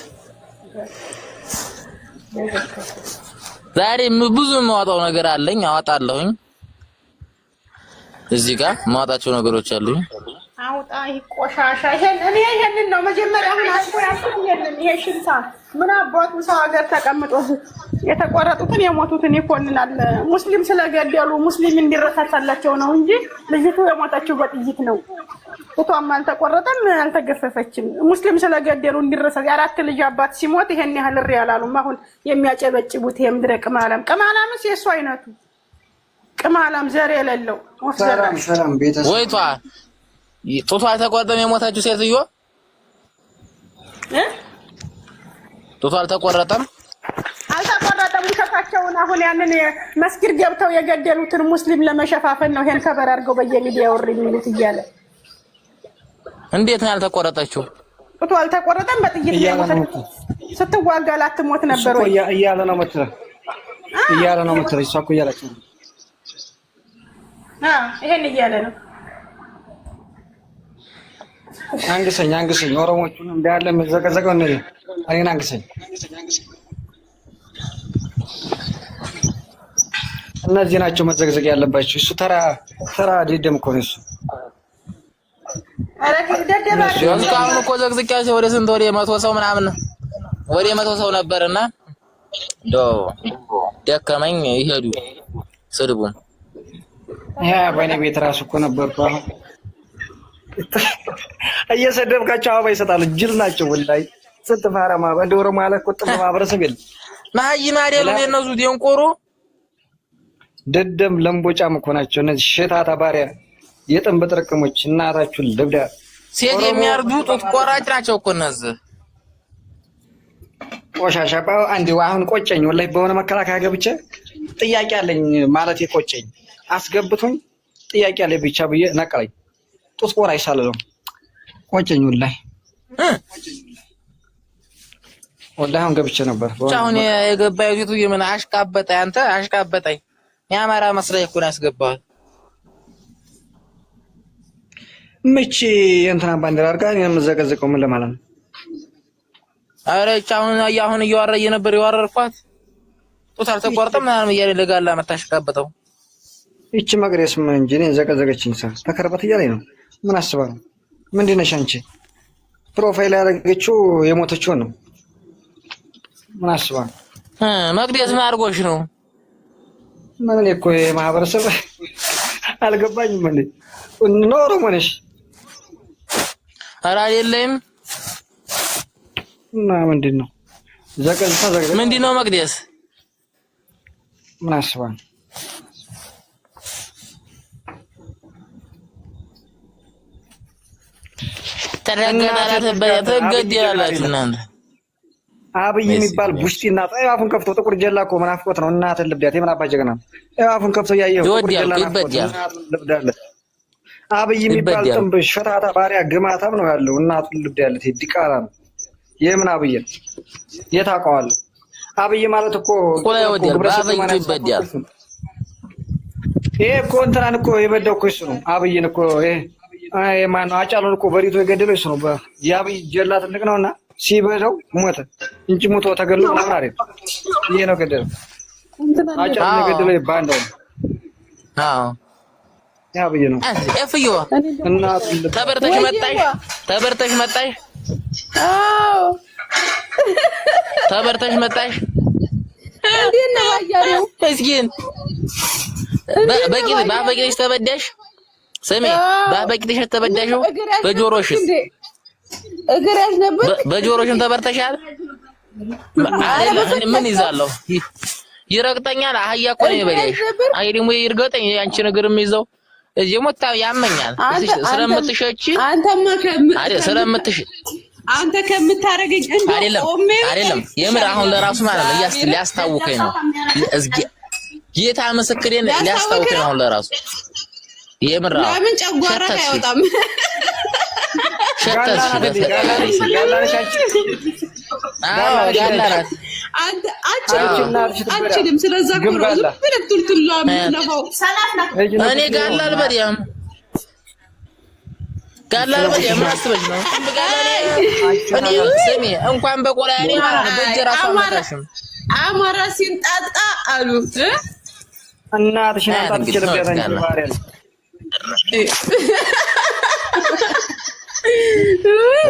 ዛሬ ብዙ የማወጣው ነገር አለኝ አወጣለሁኝ እዚህ ጋር የማወጣቸው ነገሮች አሉኝ አውጣ ይቆሻሻ ይሄንን ነው መጀመሪያ አሁን አልቆ ያልኩት ይሄ ሽንታ ምን አባቱ ሰው ሀገር ተቀምጦ የተቆረጡትን የሞቱትን ይኮንናል ሙስሊም ስለገደሉ ሙስሊም እንዲረሳሳላቸው ነው እንጂ ልጅቱ የሞተችው በጥይት ነው ጡቷም አልተቆረጠም አልተገፈፈችም ሙስሊም ስለገደሉ እንዲረሳ የአራት ልጅ አባት ሲሞት ይሄን ያህል ያላሉም አሁን የሚያጨበጭቡት የምድረ ቅማላምስ የሱ አይነቱ ቅማላም ዘር የሌለው ሰላም ቤተሰብ ወይቷ ጡቷ አልተቆረጠም የሞተችው ሴትዮ ጡቷ አልተቆረጠም ውሸታቸውን አሁን ያንን መስጊድ ገብተው የገደሉትን ሙስሊም ለመሸፋፈን ነው ይሄን ከበር አድርገው በየሚዲያው ወር የሚሉት እያለ እንዴት ነው ያልተቆረጠችው ጡቷ አልተቆረጠም በጥይት የሞተችው ስትዋጋ ላትሞት ነበር ወይ እያለ ነው መሰለኝ እሷ እኮ እያለች ነው ይሄን እያለ ነው አንግሰኝ ኦሮሞቹን እንዳለ መዘቀዘቀው ነው እኔን አንግሰኝ እነዚህ ናቸው መዘግዘግ ያለባቸው እሱ ተራ ደደም እኮ ነው እሱ አሁን እኮ ዘግዝቂያቸው ወደ ስንት ወደ 100 ሰው ምናምን ወደ 100 ሰው ነበርና ደከመኝ ይሄዱ ስድቡን በእኔ ቤት ራሱ እኮ ነበርኩ አሁን እየሰደብካቸው አበባ ይሰጣሉ ጅል ናቸው ወላሂ ስንት ፋራማ እንደ ኦሮሞ ያለ እኮ ጥሩ ማህበረሰብ የለም ማይማዴሉ የነሱ ደንቆሮ ደደም ለምቦጫም እኮ ናቸው እነዚህ ሸታታ ባሪያ የጥንብ ጥርቅሞች እናታችሁን ልብዳ ሴት የሚያርዱ ጡት ቆራጭ ናቸው እኮ እነዚህ ቆሻሻ አንዴው አሁን ቆጨኝ ወላሂ በሆነ መከላከያ ገብቼ ጥያቄ አለኝ ማለት የቆጨኝ አስገብቶኝ ጥያቄ አለኝ ብቻ ብዬ ነቀለኝ ጡት ቆራጭ ሳልለው ቆጨኝ ወላሂ አሁን ገብቼ ነበር አሁን የገባው ዩቲዩብ የምን አሽቃበጠኝ አንተ አሽቃበጠኝ የአማራ መስለኝ እኮ ነው ያስገባው ምቺ እንትና ባንዲራ አድርጋ እኔን የምዘቀዝቀው ምን ለማለት ነው? ኧረ አሁን እያወራየ ነበር የዋረርኳት ጡት አልተቆርጠም ምናምን እያለ ለጋላ መታሽቃበጠው። ይቺ መቅደስ ምን እንጂ እኔን ዘቀዘቀችኝ። ተከረበት እያለኝ ነው። ምን አስባ ነው? ምንድን ነሽ አንቺ? ፕሮፋይል ያደረገችው የሞተችውን ነው። ምን አስባ ነው? መቅደስ ምን አድርጎሽ ነው? ምን እኔ እኮ የማህበረሰብ አልገባኝም። እንዴ ኦሮሞ ነሽ? ኧረ አይደለም። እና ምንድን ነው ምንድን ነው መቅደስ? ምን አስባ ነው? ትገደላላችሁ እናንተ። አብይ የሚባል ቡሽቲና አፉን ከፍቶ ጥቁር ጀላ እኮ መናፍቆት ነው። እናትን ልብዳት የምን አባ ጀግና አፉን ከፍቶ ያየው ጥቁር ጀላ ልብዳለ። አብይ የሚባል ጥንብ ሸታታ ባሪያ ግማታም ነው ያለው። እናቱን ልብዳለት ዲቃላ ነው። የምን አብይ የታውቀዋለህ? አብይ ማለት እኮ ቆላይ ወዲያ ባበይ ይበዳል። ይሄ እኮ እንትናን እኮ የበዳው እኮ እሱ ነው። አብይን እኮ ይሄ ማነው አጫሉን እኮ በሪቶ የገደለው እሱ ነው። የአብይ ጀላ ትልቅ ነውና ሲበዛው ሞተ እንጂ ሞቶ ተገሎ ምናምን አይደል? ይሄ ነው ገደለው። አጫሉን የገደለው ባንዳው። አዎ የአብይ ነው። እፍዮ እናቱ ተበርተሽ መጣሽ። አዎ ተበርተሽ መጣሽ። እንዴት ነው አያሌው? እስኪን በአበቂሽ ተበዳሽ። ስሚ በአበቂሽ ተበዳሽው በጆሮሽ እግሬሽ ነበር። በጆሮሽን ተበርተሻል። ምን ይዛለሁ? ይረግጠኛል። አህያ እኮ ነው የበላሽ። አይ ደግሞ ይርገጠኝ። ያንቺ ነገር የሚይዘው እዚህ ሞታ ያመኛል። ስለምትሸቺ አንተ ከምታረገኝ አይደለም የምር አሁን ለራሱ ማለት ነው ሊያስታውከኝ ነው። ጌታ ምስክሬን ሊያስታውከኝ ነው አሁን ለራሱ የምር ለምን ጨጓራ አይወጣም? ጋላናት አችልም። ስለዛ እኔ ጋላል በዲያም ምን አስበሽ ነው? ስሚ እንኳን በቆላኔ ማለት ነው በእጀራ አማራሽም አማራ ሲንጣጣ አሉ እናትሽን አንጣጥሽ ለቢያታንቺ ማርያም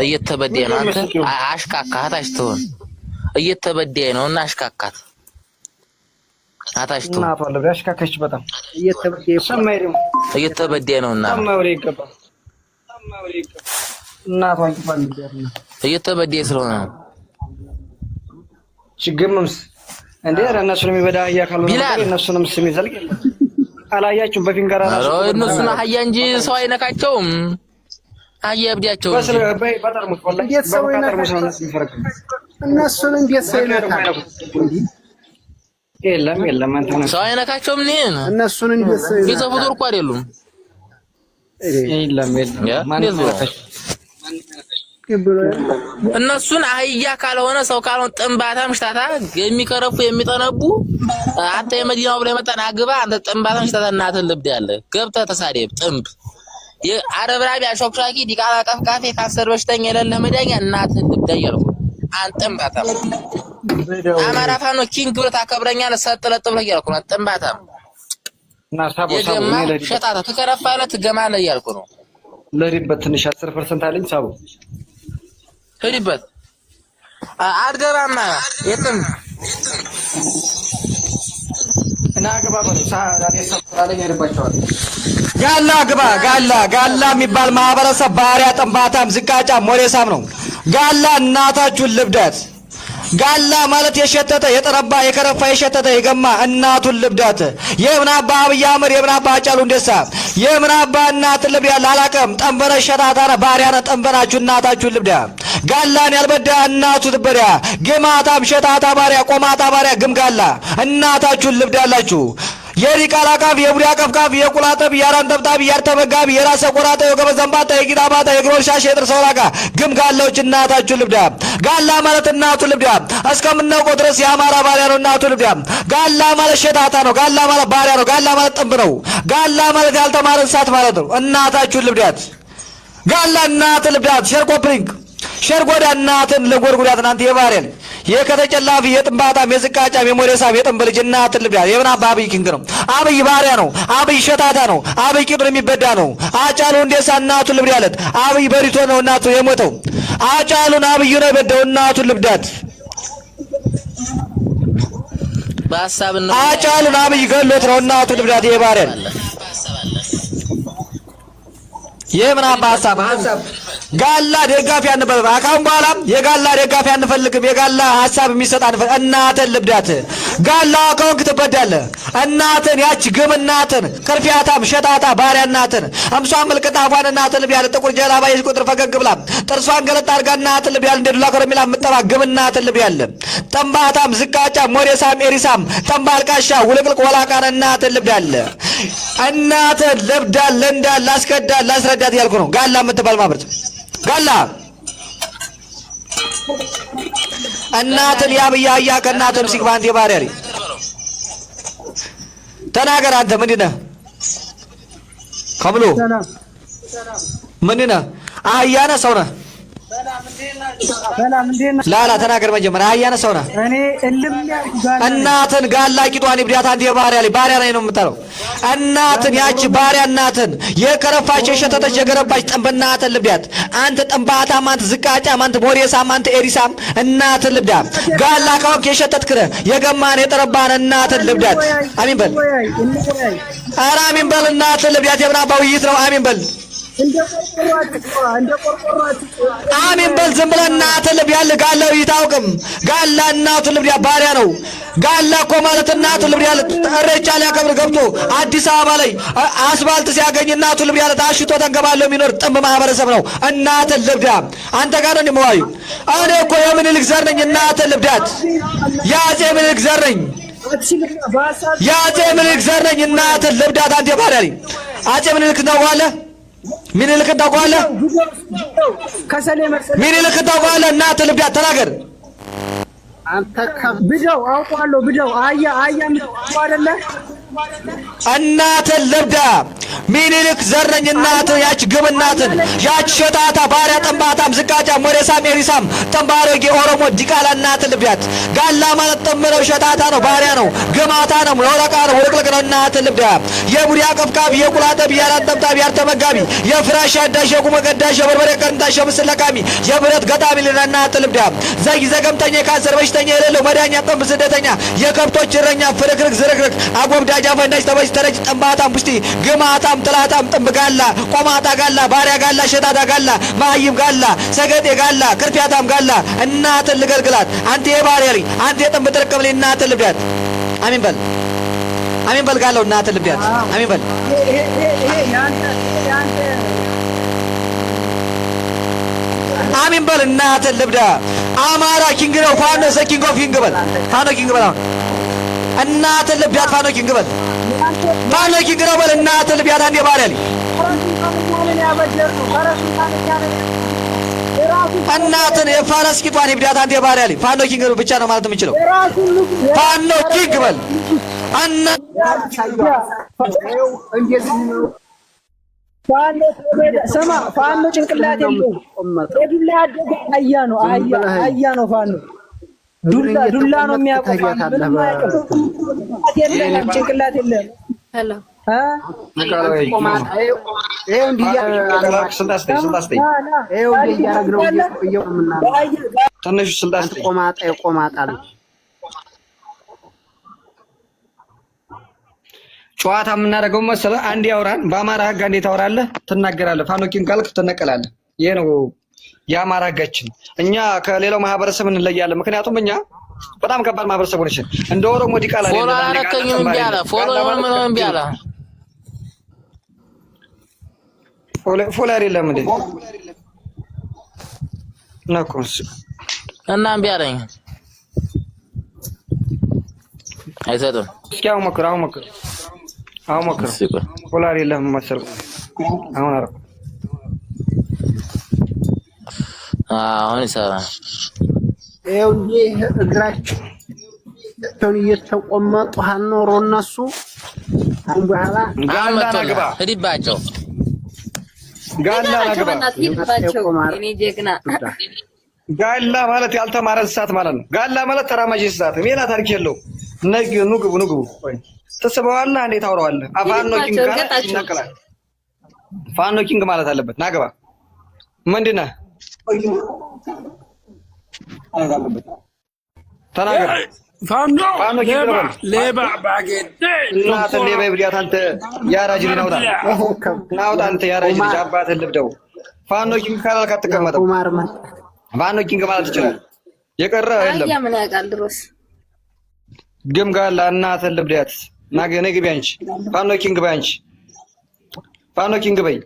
እየተበደየ ነው። አንተ አሽካካት አሽተውን እየተበደየ ነው እና አሽካካት አታሽቱ እናቷ ለብ ያሽካከች በጣም እየተበደየ ነው እና እናቷ ይባል ይደርና እየተበደየ ስለሆነ ነው። ችግምምስ እንዴ እነሱን የሚበዳ ያካሉ ነው። እነሱንም ስም ይዘልቅ አላያችሁም? በፊንገራ ነው እነሱን አህያ እንጂ ሰው አይነካቸውም። አህያ እብዳቸው በጠርሙስ ወላሂ በጠርሙስ ነው እነሱን እንዴት ሰው ይነካል? የለም አንተ ነው ሰው አይነካቸውም። እነሱን እንዴት ሰው ይነካል? ይዘው ፍጡር እኮ አይደሉም። የለም ማን ይነካቸው? እነሱን አህያ ካልሆነ ሰው ካልሆነ ጥንባታም ሽታታ የሚከረፉ የሚጠነቡ አንተ የመዲናው ብለህ መጣና አግባ። አንተ ጥንባታም ሽታታ እናትህን ልብድ ያለ ገብተህ ተሳደብ። ጥንብ የአረብራቢ አሾክሻኪ ዲቃላ ቀፍቃፊ ካንሰር በሽተኛ የሌለህ መዳኛ እናትህን ልብድ ያልኩ አንተ ጥንባታም አማራ ፋኖ ኪንግ ብለህ ታከብረኛለህ። ሰጥለጥ ብለህ እያልኩ ነው። ጥንባታም የገማ ሸታታ ትከረፋለህ ትገማለህ እያልኩ ነው። ለሪበት ትንሽ 10% አለኝ ሳቡ ሄድበት አድገባማ የትም እና ገባባ ሳዳኔ ሰጥራለኝ ሄድባቸዋል። ጋላ የሚባል ማህበረሰብ ባሪያ፣ ጥንባታም፣ ዝቃጫ፣ ሞሬሳም ነው። ጋላ እናታችሁን ልብዳት። ጋላ ማለት የሸተተ የጠረባ የከረፋ የሸተተ የገማ እናቱን ልብዳት። የምናባ አብይ አህመድ የምናባ አጫሉ እንደሳ የምናባ እናት ልብዳ ላላቀም ጠንበረ ሸታታና ባሪያና ጠንበራችሁ እናታችሁን ልብዳ። ጋላን ያልበዳ እናቱ ትበዳ። ግማታም ሸታታ ባሪያ ቆማታ ባሪያ ግምጋላ እናታችሁን ልብዳላችሁ። የሪቃላ ቃፍ የቡዳ ቀፍቃፍ የቁላጠብ ያራንተብታብ ያርተበጋብ የራሰ ቆራጣ የገበዘንባታ የጊዳባታ የግሮሻሽ የጥርስ ወራቃ ግምጋላዎች እናታችሁ ልብዳ። ጋላ ማለት እናቱ ልብዳ። እስከምናውቀው ድረስ የአማራ ባሪያ ነው እናቱ ልብዳ። ጋላ ማለት ሸታታ ነው። ጋላ ማለት ባሪያ ነው። ጋላ ማለት ጥንብ ነው። ጋላ ማለት ያልተማረ እንስሳት ማለት ነው። እናታችሁን ልብዳት። ጋላ እናት ልብዳት ሼር ኮፕሊንግ ሼር ጎዳ እናትን ለጎርጉዳት እናንተ የባሪያል የከተጨላፊ የጥንባታም የዝቃጫም የሞሬሳም የጥንብልጅ እናትን ልብዳት የብና አብይ ኪንግ ነው። አብይ ባሪያ ነው። አብይ ሸታታ ነው። አብይ ቂጡን የሚበዳ ነው። አጫሉ እንዴሳ እናቱን ልብዳለት አብይ በሪቶ ነው እናቱ የሞተው አጫሉን አብይ ነው የበደው እናቱን ልብዳት በሐሳብ ነው አጫሉን አብይ ገሎት ነው እናቱን ልብዳት የባሪያል የምን ሐሳብ ጋላ ደጋፊ አንፈልግም። አካውን በኋላ የጋላ ደጋፊ አንፈልግም። የጋላ ሐሳብ የሚሰጥ አንፈልግም። እናትን ልብዳት ጋላ አካውን ክትበዳለህ እናትን ያች ግም እናትን ከርፊያታም ሸታታ ባሪያ እናትን አምሷ መልከታ አፏን እናትን ልብያለ ጥቁር ጀላባ የሽ ቁጥር ፈገግ ብላ ጥርሷን ገለጥ አድርጋ እናትን ልብያለ እንደ ዱላ ከረሚላ ምጠባ ግም እናትን ልብያለ ጠምባታም ዝቃጫ ሞሬሳም ኤሪሳም ጠምባልቃሻ ውልቅልቅ ወላቃና እናትን ልብዳለ እናትን ልብዳለ እንዳል ላስከዳል ላስረዳት ያልኩ ነው። ጋላ የምትባል ማብረት ጋላ እናትን ያብያያ ከእናትም ሲግባንት የባሪያሪ ተናገር አንተ ምንድነህ? ከምሎ ምንድነህ? አህያ ነህ ሰው ነህ? ላላ ተናገር መጀመሪያ አህያ ነህ ሰው ነህ? እናትን ጋላ ቂጧን ይብዳት አንተ የባሪያሪ ባሪያ ላይ ነው የምጠራው እናትን ያቺ ባሪያ እናትን የከረፋች የሸተተች የገረባች ጠንበናትን ልብያት አንተ ጠንባታም አንተ ዝቃጫም አንተ ሞሬሳም አንተ ኤሪሳም እናትን ልብዳት ጋላ ካውክ የሸተትክረ የገማን የጠረባን እናትን ልብዳት አሚን በል ኧረ አሚን በል እናትን ልብዳት የምናባው ውይይት ነው አሚን በል አሚን በል ዝም ብለህ እናትን ልብያት ጋላው ይታውቅም ጋላ እናቱን ልብያት ባሪያ ነው ጋላ እኮ ማለት እናቱን ልብያት እረቻ ሊያከብር ገብቶ አዲስ አበባ ላይ አስፋልት ሲያገኝ እናቱን ልብያት አሽቶ ተንገባለው የሚኖር ጥም ማህበረሰብ ነው። እናትን ልብዳ አንተ ጋር ነው የማዋዩ እኔ እኮ የምኒልክ ዘር ነኝ እናትን ልብዳት የአፄ ምኒልክ ዘር ነኝ የአፄ ምኒልክ ዘር ነኝ እናትን ልብዳት አንተ ባሪያ ነኝ አፄ ምኒልክ ነው ዋለ ምኒልክ ታውቀዋለህ? ምኒልክ ታውቀዋለህ? እናትህ ልብዳት ተናገር አንተ ብደው አውቀዋለሁ ብደው አያ አይደለ እናትን ልብዳ ምኒልክ ዘረኝ እናትን ያች ግብ እናትን ያች ሸታታ ባሪያ ጠንባታም ዝቃጫ ሞሬሳም ኤሪሳም ጠንባሮጌ ኦሮሞ ዲቃላ እናትን ልብዳት ጋላ ማለት ጠምረው ሸታታ ነው ባሪያ ነው ግማታ ነው ወረቃ ነው ወርቅልቅ ነው እናትን ልብዳ የቡሪያ ቀፍቃቢ የቁላጠብ ያላጠብጣብ ያርተመጋቢ የፍራሽ አዳሽ የቁመ ገዳሽ የበርበሬ ቀንታሽ የምስለቃሚ የብረት ገጣሚ እናትን ልብዳ ዘይ ዘገምተኛ ካንሰር በሽተኛ የሌለው መዳኛ ጠንብ ስደተኛ የከብቶች እረኛ ፍርክርክ ዝርክርክ አጎብዳ ጃፈንዳሽ ተበጅ ተረጅ ጠንባታም ቡስቲ ግማታም ጥላታም ጥንብ ጋላ ቆማታ ጋላ ባሪያ ጋላ ሸታታ ጋላ ማይም ጋላ ሰገጤ ጋላ ክርፊያታም ጋላ እናትን ልገልግላት አንተ የባሪያ ልጅ አንተ የጥንብ ጥርቅም ልጅ እናትን ልብዳት አሚን በል ጋለው እናትን ልብዳት አሚን በል አሚን በል እናትን ልብዳ አማራ ኪንግ ነው ፋኖ ዘኪንግ ኦፍ ኪንግ በል ፋኖ ኪንግ በል እናትን ልብያት ፋኖ ኪንግ በል ፋኖ ኪንግ ነው በል እናትን ልብያት አንዴ ባሪያ ልጅ እናትን የፋረስ ቂጧን ይብዳት አንዴ ባሪያ ልጅ ፋኖ ኪንግ ብቻ ነው ማለት የምችለው ፋኖ ኪንግ በል አና ሰማ ፋኖ ጭንቅላት የለውም ዱላ ያደገ አህያ ነው ፋኖ ዱላ ነው የሚያውቀው ምንም አያውቅም ጭንቅላት የለም ሄሎ ጨዋታ የምናደርገው መሰለህ አንድ ያወራን በአማራ ህግ እንዴት ታወራለህ ትናገራለህ ፋኖ ኪንግ ካልክ ትነቀላለህ ይሄ ነው የአማራ ህጋችን እኛ ከሌላው ማህበረሰብ እንለያለን ምክንያቱም እኛ በጣም ከባድ ማህበረሰብ ሆነች እንደ ኦሮሞ ዲቃላ ፎሎ አረከኝም ቢያላ ፎሎ ምንም ቢያላ ፎሎ አይደለም እንዴ ነኮስ እና ቢያለኝ አይሰጥም እስኪ አሁን ሞክር ፎሎ አይደለም መሰለኝ አሁን አረ አሁን ይሰራል ይኸው ይሄ እግራቸውን እየተቆመጡ ሀኖሮ እነሱ አሁን በኋላ ጋላ ግባ ሂድባቸው ጋላ ናግባ እኔ ጀግና ጋላ ማለት ያልተማረ እንስሳት ማለት ነው። ጋላ ማለት ተራማጅ እንስሳት ሌላ ታሪክ የለው። ኑ ግቡ ትስበዋለህ እንዴ ታውራዋለህ? ፋኖ ኪንግ ካለ ይነቀላል። ፋኖ ኪንግ ማለት አለበት። ናግባ ምንድን ነህ? ተናገር። ፋኖ ሌባ ባጌት እናት ሌባ ይብዳት። አንተ ያራጅ ልናውጣ ናውጣ። አንተ ያራጅ ልጅ አባትህ ልብደው። ፋኖ ኪንግ ካላልክ አትቀመጥም። ፋኖ ኪንግ ማለት ይችላል። የቀረ የለም። አያ ምን ያውቃል ድሮስ ግም ጋላ እናትህ ልብዳት። ነገ ግቢ አንቺ ፋኖ ኪንግ በይ። አንቺ ፋኖ ኪንግ በይ።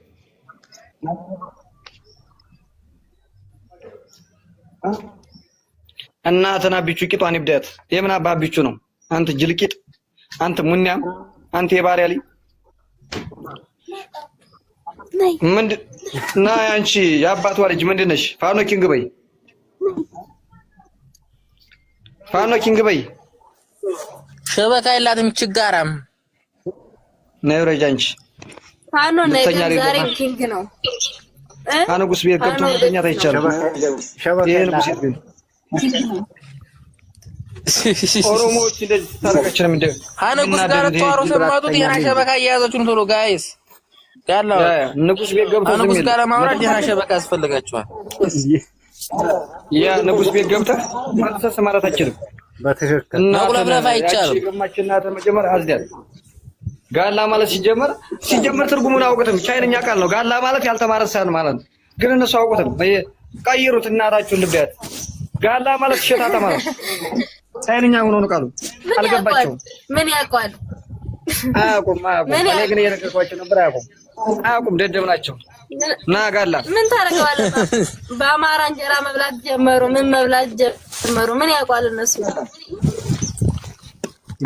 እናትና ቢቹ ቂጧን ይብዳት። የምን አባ ቢቹ ነው? አንተ ጅልቂጥ፣ አንተ ሙኒያም፣ አንተ የባሪያ ልጅ ምንድና አንቺ የአባቷ ልጅ ምንድን ነሽ? ፋኖ ኪንግ በይ። ፋኖ ኪንግ በይ። ሸበካ የላትም ችጋራም ነው ረጃ። አንቺ ፋኖ ነው ዛሬ ኪንግ ነው። ንጉስ ቤት ገብቶ መተኛት አይቻልም። ይሄ ንጉስ ቤት ኦሮሞዎች እንደዚህ ታረቀች ነው ምንድነው? ንጉስ ጋር ተዋሮ ሰማቱት የና ሸበካ እያያዛችሁ ነው። ቶሎ ጋይስ ጋላ ንጉስ ቤት ገብቶ ንጉስ ጋር ማውራት የና ሸበካ ያስፈልጋችኋል። ያ ንጉስ ቤት ገብተህ ማጥሰስ ማለት አትችልም። በትክክል እና ለፍለፍ አይቻልም። ገማችና ተመጀመር አዝዳል። ጋላ ማለት ሲጀመር ትርጉሙን አውቁትም። ቻይንኛ ቃል ነው። ጋላ ማለት ያልተማረ ሳን ማለት ነው። ግን እነሱ አውቁትም። ቀይሩት። እናታችሁን ልብያት። ጋላ ማለት ሸታታ ማለት ቻይንኛ ሆኖ ነው ቃሉ። አልገባቸውም። ምን ያውቃል? አያውቁም። እኔ ግን እየነገርኳቸው ነበር። አያውቁም። ደደብ ናቸው። ና ጋላ ምን ታረጋለህ? በአማራ እንጀራ መብላት ጀመሩ። ምን መብላት ጀመሩ? ምን ያውቃል እነሱ?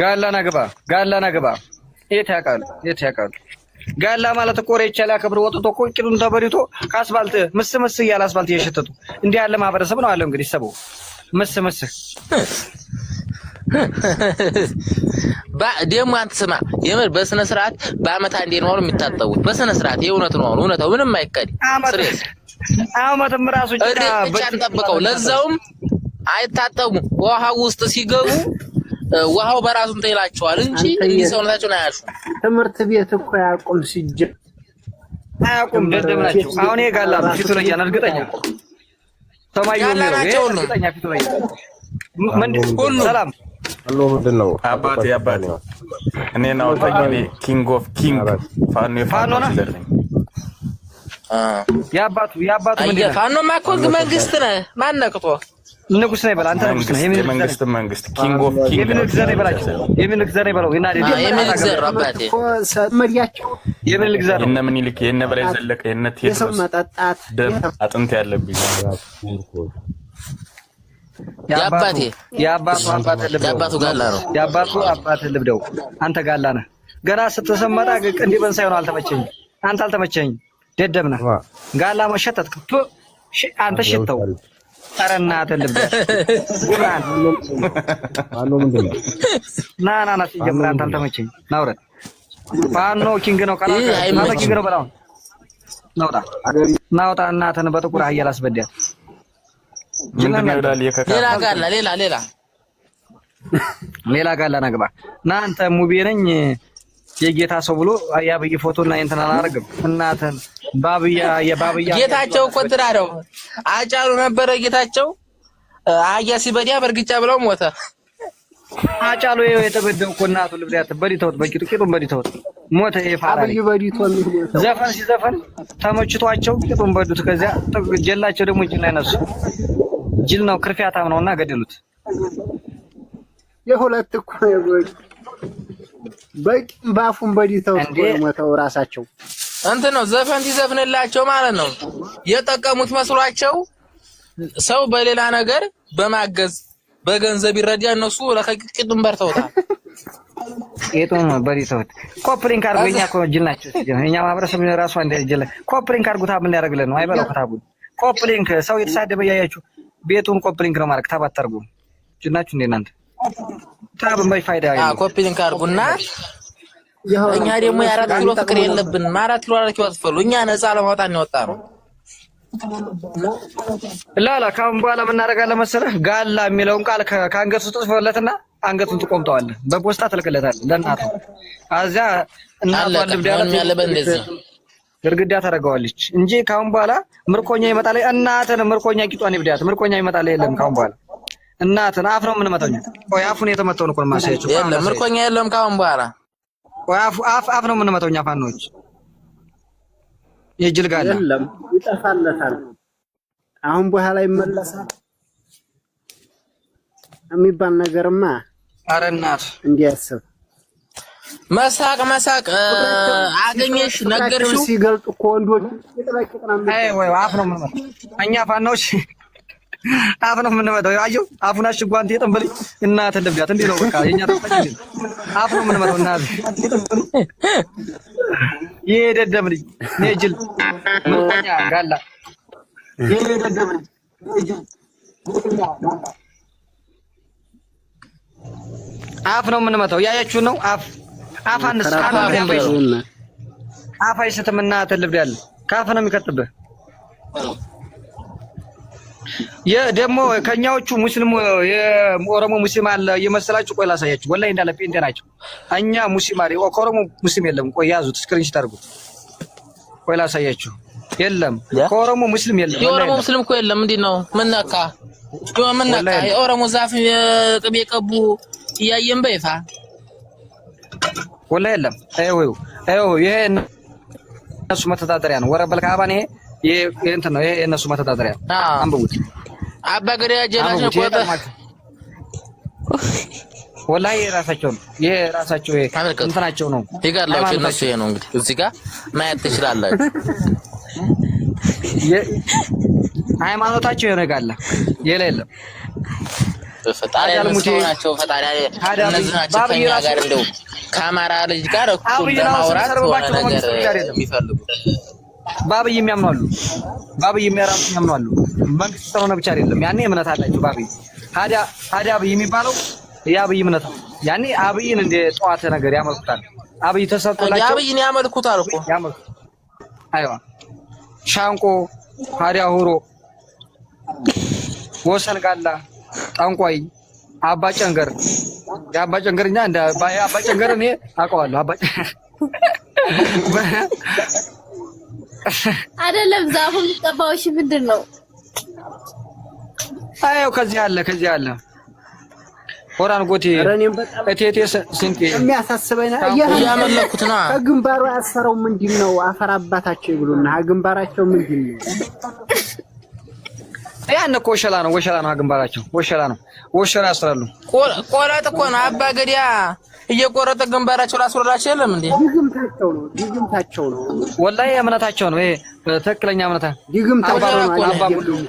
ጋላ ናግባ የት ያውቃሉ? ጋላ ማለት እኮ ሬቻ ሊያከብር ወጥቶ እኮ ቂጡን ተበሪቶ ከአስፋልት ምስ እያለ አስፋልት እየሸተቱ እንዲህ ያለ ማህበረሰብ ነው አለ። እንግዲህ ሰበው ምስ ደግሞ አንተ ስማ፣ የምር በስነ ስርዓት በአመት አንዴ ነው የሚታጠቡት። በስነ ስርዓት የእውነት ነው። እውነታው ምንም አይቀድ ስሬስ አመትም ራሱ ብቻ ተጠብቀው ለዛውም አይታጠቡ። ውሃው ውስጥ ሲገቡ ውሃው በራሱ እንትን ይላቸዋል እንጂ እንዲህ ሰውነታቸውን አያሹ። ትምህርት ቤት እኮ ያቁም አያውቁም። ደደብ ናቸው። አሁን የጋላ ፊቱ ላይ ያን እርግጠኛ ሰማዩ ነው እርግጠኛ ፊቱ ላይ ሁሉ ሰላም አሎ ምንድን ነው አባቴ እኔ ነው ታውቂ ኪንግ ኦፍ ኪንግ ፋኖ ነው ያባቱ ምንድን ነው? ፋኖ ማኮግ መንግስት ነህ። ማን ነክቶ ንጉስ ነው ይበል። አንተ ንጉስ ነህ። መንግስት ኪንግ ኦፍ ኪንግ የሚልክ ዘር ይበላችሁ። የሚልክ ዘር ይበላው። የሚልክ ዘር አባቴ መሪያቸው የሚልክ ዘር የነ ምኒልክ የነ በላይ ዘለቀ የነ ቴዎድሮስ መጠጣት ደም አጥንት ያለብኝ የአባቱ ጋላ ነው። የአባቱ አባት ልብደው። አንተ ጋላ ነህ። ገና ስትሰመጣ እንዲበን ሳይሆን አልተመቸኝም። አንተ አልተመቸኝም። ደደብ ነህ። ጋላ መሸተትክ አንተ ሽተው አረና ተልብ ጉራን ፋኖ ምንድን ነው? ና ሲጀምር አንተ አልተመቸኝም። ናውረድ ፋኖ ኪንግ ነው። ፋኖ ኪንግ ነው። በላው ናውጣ እናትህን በጥቁር አህያ ላስበዳት። ሌላ ጋላ ናግባ ና አንተ ሙቤ ነኝ የጌታ ሰው ብሎ አያብይ ፎቶና እንትን አላረግም። እናትህን ባብያ ጌታቸው እኮ እንትን አለው አጫሉ ነበረ። ጌታቸው አህያ ሲበዲያ በርግጫ ብለው ሞተ። አጫሉ የተበደው እኮ እናቱ ልብዳት በዲተውት ቂጡን በዲተውት ሞተ። ይፋራል ዘፈን ሲዘፈን ተመችቷቸው ቂጡን በዱት። ከዚያ ጀላቸው ደግሞ እጅና ይነሱ ጅል ነው። ክርፊያታም ነውና ገደሉት። የሁለት እኮ በቂ ባፉን በዲተው ሞተው ራሳቸው እንትን ነው። ዘፈን ሲዘፍንላቸው ማለት ነው የጠቀሙት መስሏቸው ሰው በሌላ ነገር በማገዝ በገንዘብ ይረዳ። እነሱ ለከቂጡን በርተውታል። ቂጡን በዲተውት ኮፕሊንግ አርጎ እኛ እኮ ጅል ናቸው። እኛ ማህበረሰብ ራሱ አንድ ጅል ኮፕሊንግ አርጉታ ምን ያደርግልን ነው? አይበላው ከታቡን ኮፕሊንግ ሰው የተሳደበ ያያችሁ ቤቱን ኮፕሊንግ ነው ማለት ታባተርጉ ጅናችሁ እንደ እናንተ ታብን በፋይዳ ኮፕሊንግ አርጉና እኛ ደግሞ የ4 ኪሎ ፍቅር የለብንም። 4 ኪሎ አትፈሉ። እኛ ነፃ ለማውጣት ነው የወጣ ነው። ላላ ካሁን በኋላ ምን እናደርጋለን መሰለህ? ጋላ የሚለውን ቃል ከአንገቱ ትጽፈለትና አንገቱን ትቆምጠዋለህ። በፖስታ ትልክለታለህ ለእናቱ። አዚያ እናቷ ልብዳለች ግርግዳ ታደርገዋለች እንጂ ካሁን በኋላ ምርኮኛ ይመጣል። እናትን ምርኮኛ ቂጧን ይብዳት። ምርኮኛ ይመጣል የለም ካሁን በኋላ እናትን አፍ ነው የምንመታው። ቆይ አፉን የተመታው ነው ማሳያችሁ። የለም ምርኮኛ የለም ካሁን በኋላ። ቆይ አፍ ነው የምንመታው እኛ ፋኖች። የጅል ጋር የለም ይጠፋለታል። አሁን በኋላ ይመለሳል የሚባል ነገርማ ኧረ እናት እንዲያስብ መሳቅ አገኘሽ ነገርሽው ሲገልጡ እኮ ወንዶች አይ ወይ አፍ ነው የምንመታው እኛ ፋኖች። አፍ ነው የምንመታው። አየሁ አፉን አሽጓንት የጠንበል እናት ልብዳት እንዴ ነው በቃ የኛ ተፈቀደ። አፍ ነው የምንመታው እናት የደደም ልጅ ነጅል ምርኮኛ ጋላ የደደም ልጅ አፍ ነው የምንመታው። ያያችሁ ነው አፍ አንስ አፍ አይስትም እናት ልብዳል ካፍ ነው የሚከትብህ። የደሞ ከኛዎቹ ሙስሊሙ የኦሮሞ ሙስሊም አለ እየመሰላችሁ ቆይ ላሳያችሁ። ወላሂ እንዳለ ጴንጤ ናቸው። እኛ ሙስሊም አለ ኦሮሞ ሙስሊም የለም። ቆይ ያዙት ስክሪንሾት አድርጉት። ቆይ ላሳያችሁ። የለም ከኦሮሞ ሙስሊም የለም። የኦሮሞ ሙስሊም እኮ የለም። ምንድን ነው ምን ነካ? የኦሮሞ ዛፍ ቅቤ ቀቡ እያየን በይፋ ወላሂ የለም። አይው ይሄ እነሱ መተዳደሪያ ነው። ወረበል ካባኔ ይሄ እንትን ነው። ይሄ እነሱ መተዳደሪያ ነው። አንብቡት። አባ ገሪያ ጀላሽ ቆጣ ወላሂ የራሳቸው ነው። ይሄ ራሳቸው ይሄ እንትናቸው ነው። ይጋላችሁ እነሱ ይሄ ነው እንግዲህ እዚህ ጋር ማየት ትችላላችሁ። ሃይማኖታቸው ይነጋላ የለም። ፈጣሪ ናቸው። ፈጣሪ እነዚህ ናቸው ከኛ ጋር እንደው ከአማራ ልጅ ጋር እኩል ለማውራት ነገር የሚፈልጉ ባብይ የሚያምናሉ። ባብይ የሚያራሱ የሚያምናሉ። መንግስት ስለሆነ ብቻ አይደለም። ያኔ እምነት አላቸው። ባብይ ታዲያ አብይ የሚባለው የአብይ እምነት ነው። ያኔ አብይን እንደ ጠዋት ነገር ያመልኩታል። አብይ ተሰጥቶላቸው አብይን ያመልኩታል እኮ አይዋ ሻንቆ ታዲያ ሆሮ ወሰን ጋላ ጠንቋይ አባ ጨንገር የአባ ጨንገርኛ እንደ አባ ጨንገር እኔ አውቀዋለሁ። አባ አይደለም ዛፉ የሚቀባው እሺ ምንድን ነው? አየው ከዚህ አለ ሆራን ጎቴ እቴቴ ስንቴ የሚያሳስበኝ ያመለኩት ነው። ከግንባሩ ያሰረው ምንድን ነው? አፈር አባታቸው ይብሉና ግንባራቸው ምንድን ነው? ያን እኮ ወሸላ ነው ግንባራቸው ወሸላ ነው። ወሸላ ያስራሉ። ቆራጥ እኮ ነው። አባ ገዲያ እየቆረጠ ግንባራቸው ላስወራቸው የለም እንዴ? ድግምታቸው ነው። ወላሂ እምነታቸው ነው። ይሄ ትክክለኛ እምነታ ድግምታቸው ነው።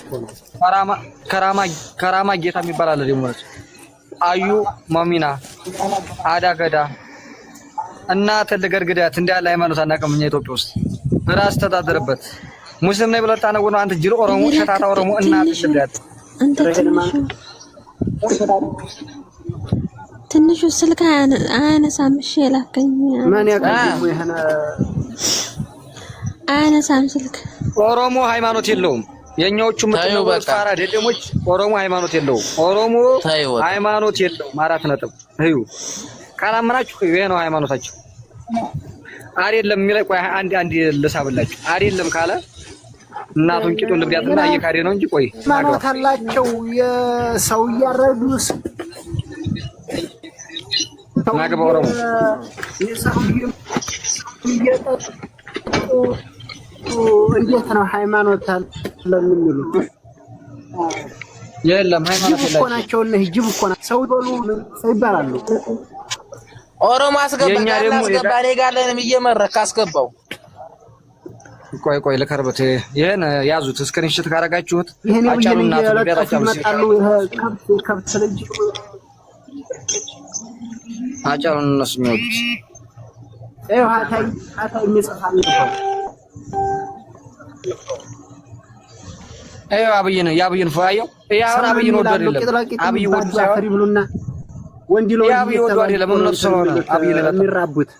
ከራማ ጌታ የሚባል አለ ደግሞ አዩ ማሚና አዳ ገዳ እና ተልገርግዳት እንዳለ ሃይማኖት አናውቅም እኛ ኢትዮጵያ ውስጥ ራስ ተዳደረበት ሙስሊም ነኝ ብለህ ታነው ነው አንተ ጅል ኦሮሞ ሸታታ ኦሮሞ እናት ልብዳት ትንሹ ስልክ አያነሳም። እሺ የላከኝ ማን ያቀርቡ ይሄና አያነሳም ስልክ። ኦሮሞ ሃይማኖት የለውም። የኛዎቹ ምትለው ወስፋራ ደደሞች ኦሮሞ ሃይማኖት የለውም። ኦሮሞ ሃይማኖት የለውም። 4 ነጥብ እዩ። ካላመናችሁ ይሄ ነው ሃይማኖታቸው። አይደለም የሚለው ቆይ አንድ ልሳብላችሁ። አይደለም ካለ እናቱን ቂጡን ልብያትና እየካደ ነው እንጂ ቆይ ሃይማኖት አላቸው። የሰው ያረዱስ ናገባ ኦሮሞ እንዴት ነው ሃይማኖት ለምንሉት? የለም ሃይማኖት እኮ ናቸው። እነዚህ ጅብ እኮ ናቸው። ሰው በሉ ይባላሉ። ኦሮሞ አስገባኔ ጋር ለንም እየመረክ አስገባው። ቆይ ለከርበት ይሄን ያዙት። ስክሪንሾት ካረጋችሁት አጫሉና ተበዳታችሁ ይመጣሉ። ይሄ ከብት ልጅ አጫሉን እነሱ የሚወዱት ይሄ ሃታይ የሚጽፋል ነው። አይ የአብይን ፋየው ያውን አብይን ወዶ አይደለም። አብይ ወዶ ሳይሆን ይብሉና ወንዲሎ ያብይ ወዶ አይደለም። እነሱ ስለሆነ አብይ ለሚራቡት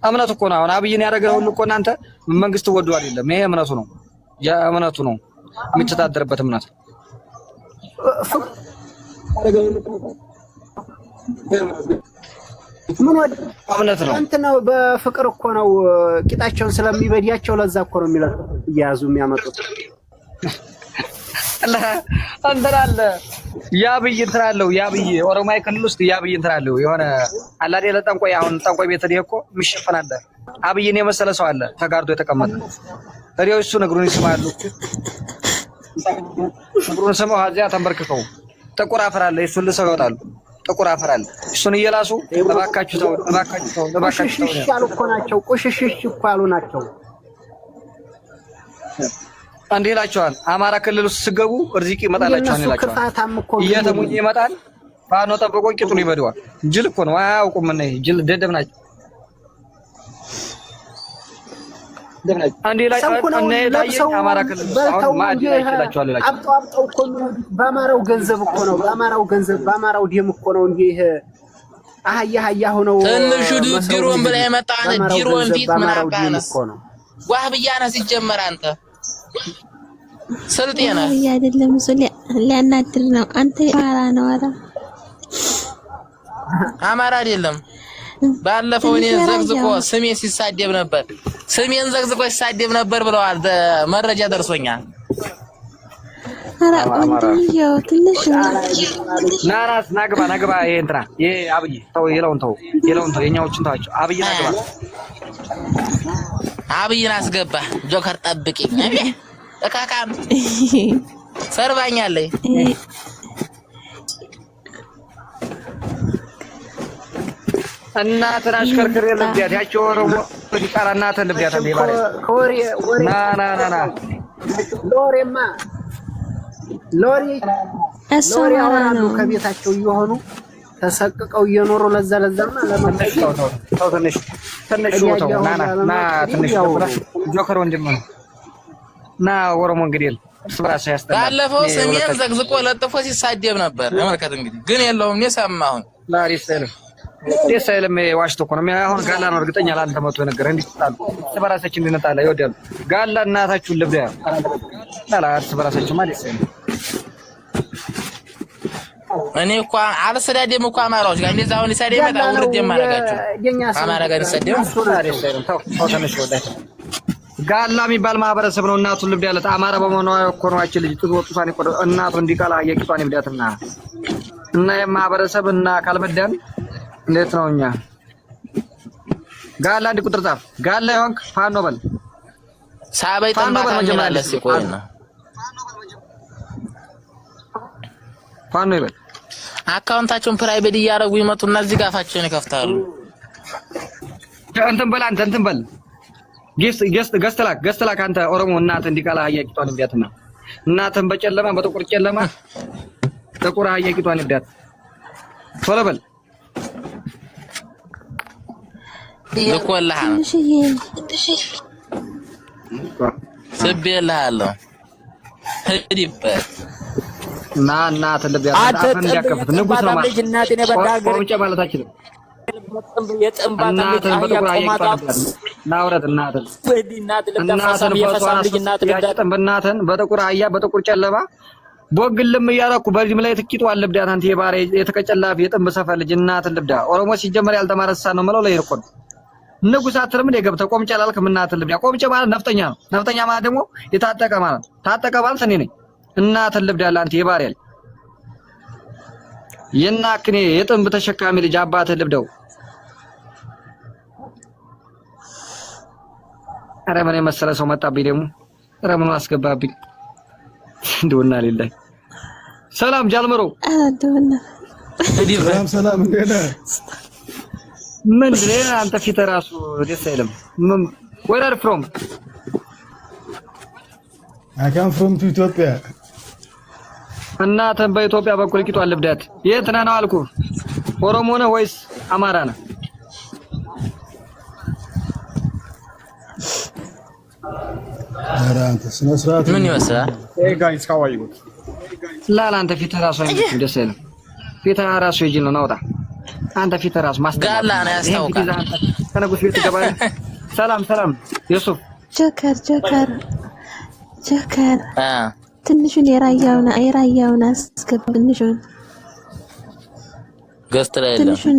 እምነቱ እኮ ነው። አሁን አብይን ያደረገው ሁሉ እኮ እናንተ መንግስት ወዶ አይደለም። ይሄ እምነቱ ነው። ያ እምነቱ ነው የሚተዳደርበት እምነት ምን ወደ እምነት ነው። እንትን ነው በፍቅር እኮ ነው ቂጣቸውን ስለሚበዲያቸው ለዛ እኮ ነው የሚለው እያያዙ የሚያመጡት። እንትን አለ ያብይ እንትን አለው ያብይ ኦሮማይ ክልል ውስጥ ያብይ እንትን አለው የሆነ አላዴ ለጠንቆይ አሁን ጠንቆይ ቤት ሄደ እኮ የሚሸፈን አለ። አብይን የመሰለ ሰው አለ ተጋርዶ የተቀመጠ እሪው እሱ ነግሩን ይስማሉ። ነግሩን ሰማው ሀዚያ ተንበርክከው ጥቁር አፈር አለ እሱን ልሰው ይወጣሉ። ጥቁር አፈር አለ እሱን እየላሱ እባካችሁ ተው እባካችሁ ተው እባካችሁ ተው ያሉ እኮ ናቸው። ቁሽሽሽ እኮ ያሉ ናቸው። አንዴ ይላቸዋል አማራ ክልል ውስጥ ሲገቡ እርዚቅ ይመጣላቸዋል ይላቸዋል። እየተሙኝ ይመጣል ፋኖ ጠብቆ ቂጡን ይበደዋል። ጅል እኮ ነው አያውቁም። እና ጅል ደደብ ናቸው። አንዴ ላይ አማራ ክልል አሁን ማዲ ላይ ይላቸዋል ይላቸዋል። አብጠው እኮ በአማራው ገንዘብ እኮ ነው በአማራው ገንዘብ በአማራው ደም እኮ ነው እንጂ ይሄ አህያ ሆነው ትንሹ ዲሮን ብላ የመጣነ ዲሮን ፊት ምን አባነስ ዋህብያ ነህ ሲጀመር አንተ ስልጤና አይደለም እሱ ሊያናድር ነው። አንተ አማራ ነው። ኧረ አማራ አይደለም። ባለፈው እኔን ዘግዝቆ ስሜ ሲሳደብ ነበር። ስሜን ዘግዝቆ ሲሳደብ ነበር ብለዋል። መረጃ ደርሶኛል። ኧረ ወንድምዬው ትንሽ ናራስ ናግባ ይሄ እንትና ይሄ አብይ ተው የለውን ተው የኛዎችን ተዋቸው። አብይ ናግባ አብይን አስገባ ጆከር ጠብቂኝ አቤ እካካም ሰርባኛለኝ እናትን አሽከርክር ልብያት ያቸው ወረው ዲቃራ እናትን ልብያት ለባሪ ና ሎሬማ ሎሪ ነው ከቤታቸው እየሆኑ ተሰቅቀው እየኖሩ ለዛማ ለማንኛው ተው ትንሽ ና ትንሽ ጆከር ወንድም ነው ና ወሮሞ እንግዲህ ስብራሳ ያስተላል። ባለፈው ስሜን ዘግዝቆ ለጥፎ ሲሳደብ ነበር። ተመልከት እንግዲህ ግን የለውም የሰማሁን ላሪስለም ዋሽቶ እኮ ነው። አሁን ጋላ ነው እርግጠኛ ላንተ መቶ ነገር እንዲጣሉ ስብራሳችን እንድንጣላ ይወዳሉ። ጋላ እናታችሁን ልብዳ ታላ ስብራሳችን ማለት ነው። እኔ እኮ አልሰዳደም እኮ አማራዎች ጋር እንደዛ አሁን ሊሰደብ ይመጣ ውርድ የማረጋቸው አማራ ጋር ይሰደብ ተው ትንሽ ወዳጅ ጋላ የሚባል ማህበረሰብ ነው። እናቱን ልብዳ ያለት አማራ በመሆኑ እኮ ነው አጭ ልጅ ጥቁጣን ይቆደ እናቱ እንዲቃላ የቂጧን ይብዳትና እና የማህበረሰብ እና ካልበዳን እንዴት ነው? እኛ ጋላ እንዲ ቁጥር ጻፍ ጋላ ይሆንክ ፋኖ በል ሳባይ ተንባታ መጀመሪያ ሲቆይና ፋኖ ይበል አካውንታቸውን ፕራይቬት እያደረጉ ይመጡና እዚህ ጋፋቸውን ይከፍታሉ። እንትን በል ገስተላክ አንተ ኦሮሞ እናት እንዲቃላ አያቂቷን ይብዳትና እናትን በጨለማ በጥቁር ጨለማ ጥቁር አያቂቷን ይብዳት ቶሎ በል ልኮልሃ ስቤልሃለሁ ሂድበት ና እናት ልብያት አፈን እንዲያከፍት ንጉስ ነው ማለት እናቴን በዳገር ቆምጨ ማለታችን እናትን በጥቁር አያቂቷን ናውረት እናትን እናትን በጥቁር አያ በጥቁር ጨለማ ቦግልም እያረኩ በዚህም ላይ ትቂጡ አለብዳት አንተ የባሬ የተቀጨላፍ የጥንብ ሰፈር ልጅ እናትን ልብዳ ኦሮሞ ሲጀመር ያልተማረሳ ነው ማለት ላይ ይርቆን ንጉስ አትርም እንደ ገብተ ቆምጨ ላልክም እናትን ልብዳ ቆምጨ ማለት ነፍጠኛ ነው። ነፍጠኛ ማለት ደግሞ የታጠቀ ማለት ታጠቀ ማለት እኔ ነኝ። እናትን ልብዳ አንተ የባሬ የናክኔ የጥንብ ተሸካሚ ልጅ አባትን ልብደው አረ ምን የመሰለ ሰው መጣብኝ ደግሞ አረ ምን አስገባብኝ እንደውና ሌላይ ሰላም ጃልመሮ አደውና ሰላም እንደና ምን ለና አንተ ፊት ራሱ ደስ አይልም። where are you from? I come from Ethiopia. እናንተ በኢትዮጵያ በኩል ቂጧል ልብዳት የት ነህ ነው አልኩ። ኦሮሞ ነህ ወይስ አማራ ነህ? አራንተ ስነ ስርዓት ምን ይመስላል? Hey guys, how are you? ላላ አንተ ፊት ራሱ አይደለም ደስ አይልም። ፊት ራሱ ይጅል ነው ናውጣ አንተ ፊት ራሱ ማስተጋላ ጋላ ነው ያስታውቃል። ከንጉስ ቤት ትገባለህ። ሰላም ሰላም ዮሱፍ ጆከር ትንሹን የራያውን አስገባ። ገስት ላይ የለም። ትንሹን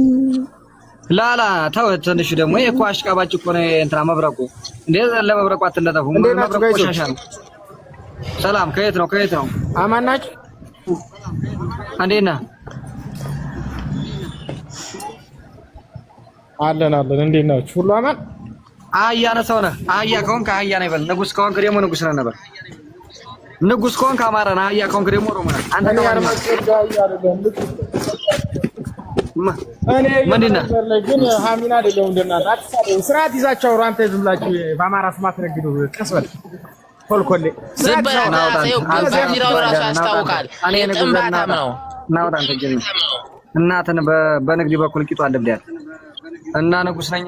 ላላ ተው። ትንሹ ደግሞ እኮ አሽቃባጭ እኮ ነው እንትና መብረቁ። እንዴ ለመብረቁ አትለጠፉ። መብረቁ ቆሻሻ ነው። ሰላም ከየት ነው? አማን ናችሁ? እንዴት ነህ? አለን። እንዴት ናችሁ? ሁሉ አማን? አህያ ነህ ሰው ነህ? አህያ ከሆንክ አህያ ነህ ይበል። ንጉስ ከሆንክ ደግሞ ንጉስ ነህ ነበር። ንጉስ ከሆንክ አማራ ነህ። አህያ ከሆንክ ደግሞ ኦሮሞ ነህ። አንተ ነው ምንድን ነህ? ግን ሀሚና አይደለም እንደናንተ አትሳደቡ። ስርዓት ይዛችሁ አውሩ። አንተ ዝም ብላችሁ በአማራ ስም አትነግዱ። ቀስ በል ኮልኮሌ ዝም በል ገንዘብ ራሱ ያስታውቃል። ጥንባታም ነው። ናውጣ አንተ ጀን እናትን በንግድ በኩል ቂጡ አለብዳል እና ንጉስ ነኝ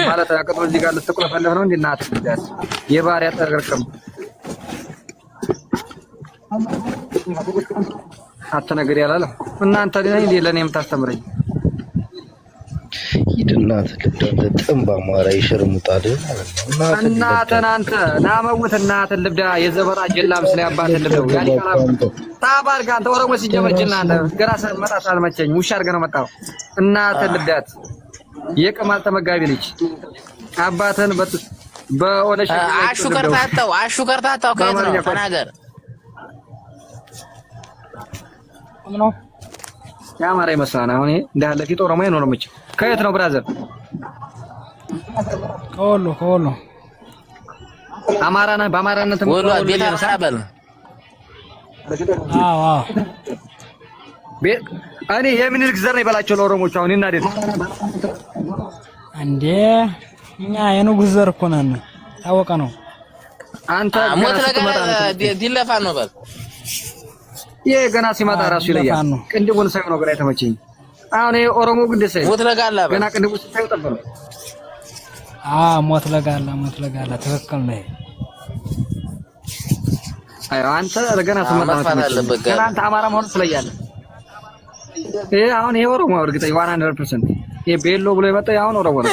ማለት አቀጥሎ እዚህ ጋር ልትቆለፈለፍ ነው እንዴ? እናት ልትዳስ የባሪያ ተረከም አትነግር ያላለ እናንተ ነኝ እንዴ ለኔ የምታስተምረኝ? ይድናት ልብዳ ጥምባ ማራ ይሽርሙጣል ማለት ነው። እናተን አንተ ናመውት እናተን ልብዳ የዘበራ ጀላም ስለ አባት ልብዳው ያሊ ካላም ታባር ጋር አንተ ኦሮሞ ሲጀመርጅና አንተ ገራሰ መጣት አልመቸኝ ውሻ አድርገህ ነው መጣው። እናተን ልብዳት የቅማል ተመጋቢ ልጅ አባተን በኦለሽ አሹ ከርታታው ከየት ነው? ተናገር። ነው ያማራ ይመስላል። አሁን እንዳለ ፊት ኦሮሞ ነው ነው ከየት ነው ብራዘር? ከወሎ አማራ ነህ? በአማራነት ወሎ ቤት አሳበል። አዎ እኔ የምኒልክ ዘር ነው ይበላቸው ለኦሮሞች። አሁን እናደድ እንዴ እኛ የንጉስ ዘር እኮ ነን። ታወቀ ነው። አንተ ሞት ለጋ ዲለፋ ነው በል። ይሄ ገና ሲመጣ ራሱ ይለያል። ቅንድቡን ሳይሆን ነው ግራ የተመቸኝ። አሁን ይሄ ኦሮሞ ግን ደስ ሞት ለጋላ በል። ገና ቅንድቡን ሳይሆን ጠበል። ሞት ለጋላ ትክክል ነው። አይ አንተ ገና ሲመጣ ገና አንተ አማራ መሆን ትለያለህ። ይሄ አሁን ይሄ ኦሮሞ እርግጠኛ 100% ይሄ ቤሎ ብሎ የመጣው አሁን ኦሮሞ ነው።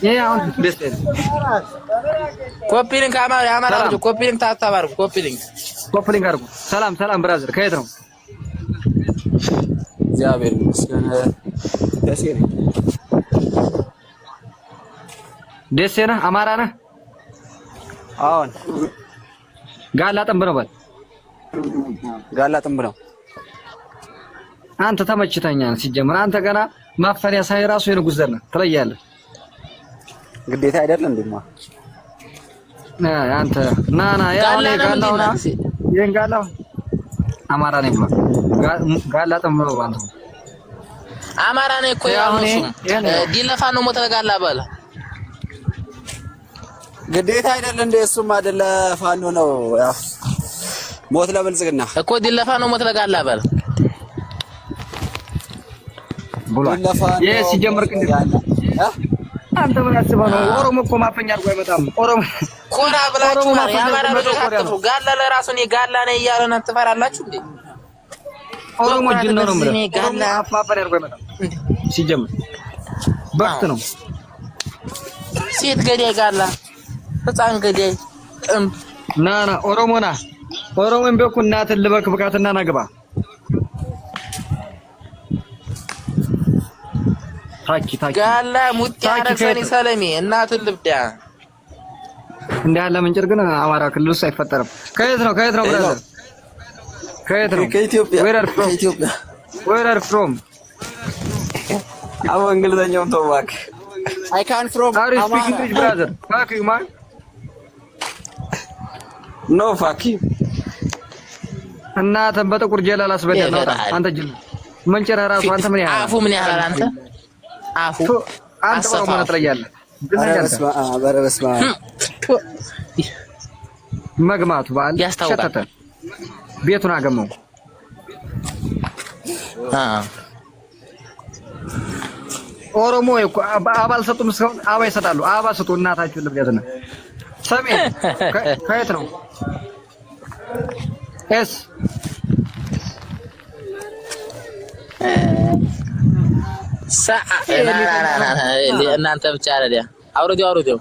ይሄ አሁን ደስ ይላል። ኮፒሊንግ አማራ ልጅ ኮፒሊንግ ታታባር ኮፒሊንግ አድርጉ። ሰላም ብራዘር ከየት ነው? እግዚአብሔር ይመስገን ደሴ ነህ? አማራ ነህ? አዎን። ጋላ ጥንብ ነው በል። ጋላ ጥንብ ነው። አንተ ተመችተኛል። ሲጀምር አንተ ገና ማፈሪያ ሳይ ራሱ የንጉስ ዘር ነህ ትለያለህ። ግዴታ አይደለም እንደማ አንተ ናና ያለ ጋላውና የንጋላው አማራ ነኝ ብሎ ጋላ ጥንብ ነው አንተ አማራ ነኝ እኮ ያው ዲለፋ ነው ሞት ለጋላ በል። ግዴታ አይደለም እንደ እሱም አይደለ ፋኖ ነው ያው ሞት ለብልጽግና እኮ ዲለፋ ነው ሞት ለጋላ በል ብሏል። ይሄ ሲጀምር ቅንድ አንተ ምን አስበህ ነው? ኦሮሞ እኮ ማፈኛ አድርጎ አይመጣም። ኦሮሞ ኮራ ብላችሁ ያማራ ልጅ አጥፉ። ጋላ ለራሱ እኔ ጋላ ነኝ እያለ ነው ትፈራላችሁ እንዴ? ኦሮሞ ጅን ነው ነው ማለት ጋላ አፋፈር አድርጎ አይመጣም። ሲጀምር በክት ነው። ሴት ገዳይ ጋላ ህፃን ገዳይ ናና ኦሮሞና ኦሮሞን በኩ እናትን ልበክብካትና ናግባ ታኪ ጋላ ሙት ያረሰኒ ሰለሚ እናቱን ልብዳ እንደ ያለ መንጭር ግን አማራ ክልል ውስጥ አይፈጠርም። ከየት ነው ብራዘር? ከየት ነው? ከኢትዮጵያ። Where are from? አዎ እንግሊዘኛውን ተው እባክህ። I come from Are you speaking English brother? Fuck you man. No fuck you. እና ተንበጠቁር ጀላላ አስበደል ነው አንተ ጅል መንጭራ ራሱ አንተ ምን ያህል አፉ ምን ያህል አንተ አፉ አንተ ኦሮሞ ነህ ትለያለህ። በረበስማ መግማቱ በዓል ሸተተ ቤቱን አገመው። ኦሮሞ እኮ አባል ሰጡም እስካሁን አባ ይሰጣሉ። አባ ሰጡ እናታችሁ ልብያዝና ሰሜን ከየት ነው? ኤስ እናንተ ብቻ አይደለ አውርዴው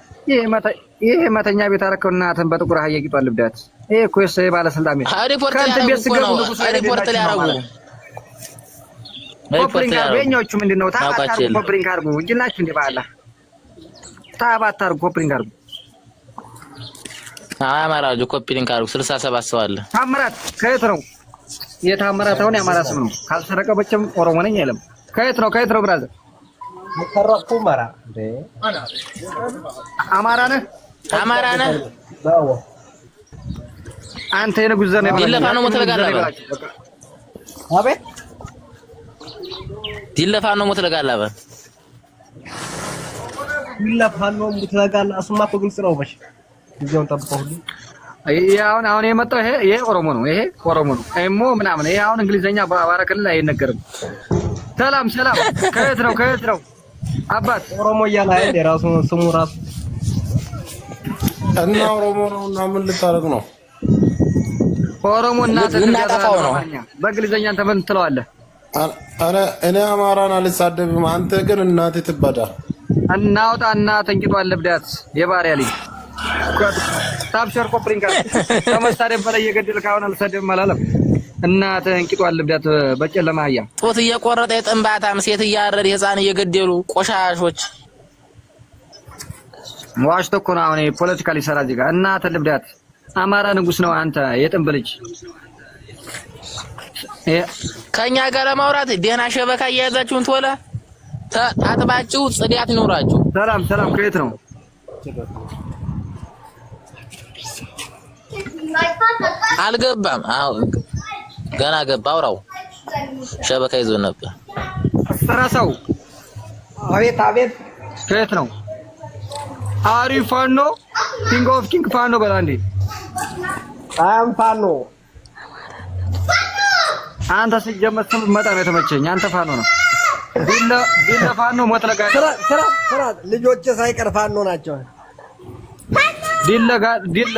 ይሄ መተኛ ቤት አረከው እናትን በጥቁር አህያ ቂጧል ልብዳት። ይሄ እኮ የሰይ ባለስልጣን ቤት ሪፖርት ሊያረጉ በእኛዎቹ ምንድን ነው ኮፕሪንግ አድርጉ እንጅላችሁ እንደ ባላ ታባት አድርጉ ኮፕሪንግ አድርጉ። አማራጁ ኮፕሪንግ አድርጉ 67 ሰው አለ። ታምራት ከየት ነው የታምራት? አሁን የአማራ ስም ነው። ካልሰረቀ በቸም ኦሮሞ ነኝ አይለም። ከየት ነው ብራዘር? መከረኩ ማራ አማራ ነህ? ባው አንተ የንጉስ ዘር ነው። ዲለፋ ነው ሞተለጋላባ አቤት ዲለፋ ነው ሞተለጋላባ ሞተለጋላ እሱማ እኮ ግልጽ ነው። በሽ እዚያውን ጠብቀው ሁሉ አሁን የመጣው ይሄ ኦሮሞ ነው። ይሄ ኦሮሞ ነው አይሞ ምናምን። ይሄ አሁን እንግሊዘኛ በአማራ ክልል አይነገርም። ሰላም ከየት ነው አባት? ኦሮሞ እያለ አይደል የራሱ ስሙ ራሱ እና ኦሮሞ ነው እና ምን ልታረግ ነው? ኦሮሞ እናጠፋው ነው። በእንግሊዘኛ አንተ ምን ትለዋለህ? እኔ አማራን አልሳደብም። አንተ ግን እናቴ ትበዳ እናውጣ እናትህን ቂጧን ልብዳት የባሪያ ልጅ ታብሸር ኮፕሪንግ ከመሳደብ በላይ የገደልክ አሁን አልሰደብም አላለም። እናትህን ቂጧን ልብዳት በጨለማ አህያ ጦት እየቆረጠ የጥንባታም ሴት እያረደ ህፃን እየገደሉ ቆሻሾች ዋሽቶ እኮ ነው አሁን ፖለቲካ ሊሰራ እዚህ ጋር። እናትህን ልብዳት አማራ ንጉስ ነው አንተ የጥንብ ልጅ። ከኛ ጋር ለማውራት ደህና ሸበካ እያያዛችሁን ትወላ አጥባችሁ ጽዳት ይኖራችሁ። ሰላም ከየት ነው? አልገባም። ገና ገባ። አውራው ሸበካ ይዞ ነበር። አስተራሳው አቤት ከየት ነው? አሪፍ ፋኖ ኪንግ ኦፍ ኪንግ ፋኖ በላንዴ ፋኖ አንተ ሲጀመር ስም መጣ ነው የተመቸኝ። አንተ ፋኖ ነው። ዲላ ፋኖ ሞትለጋ ስራ ልጆች ሳይቀር ፋኖ ናቸው። ዲላ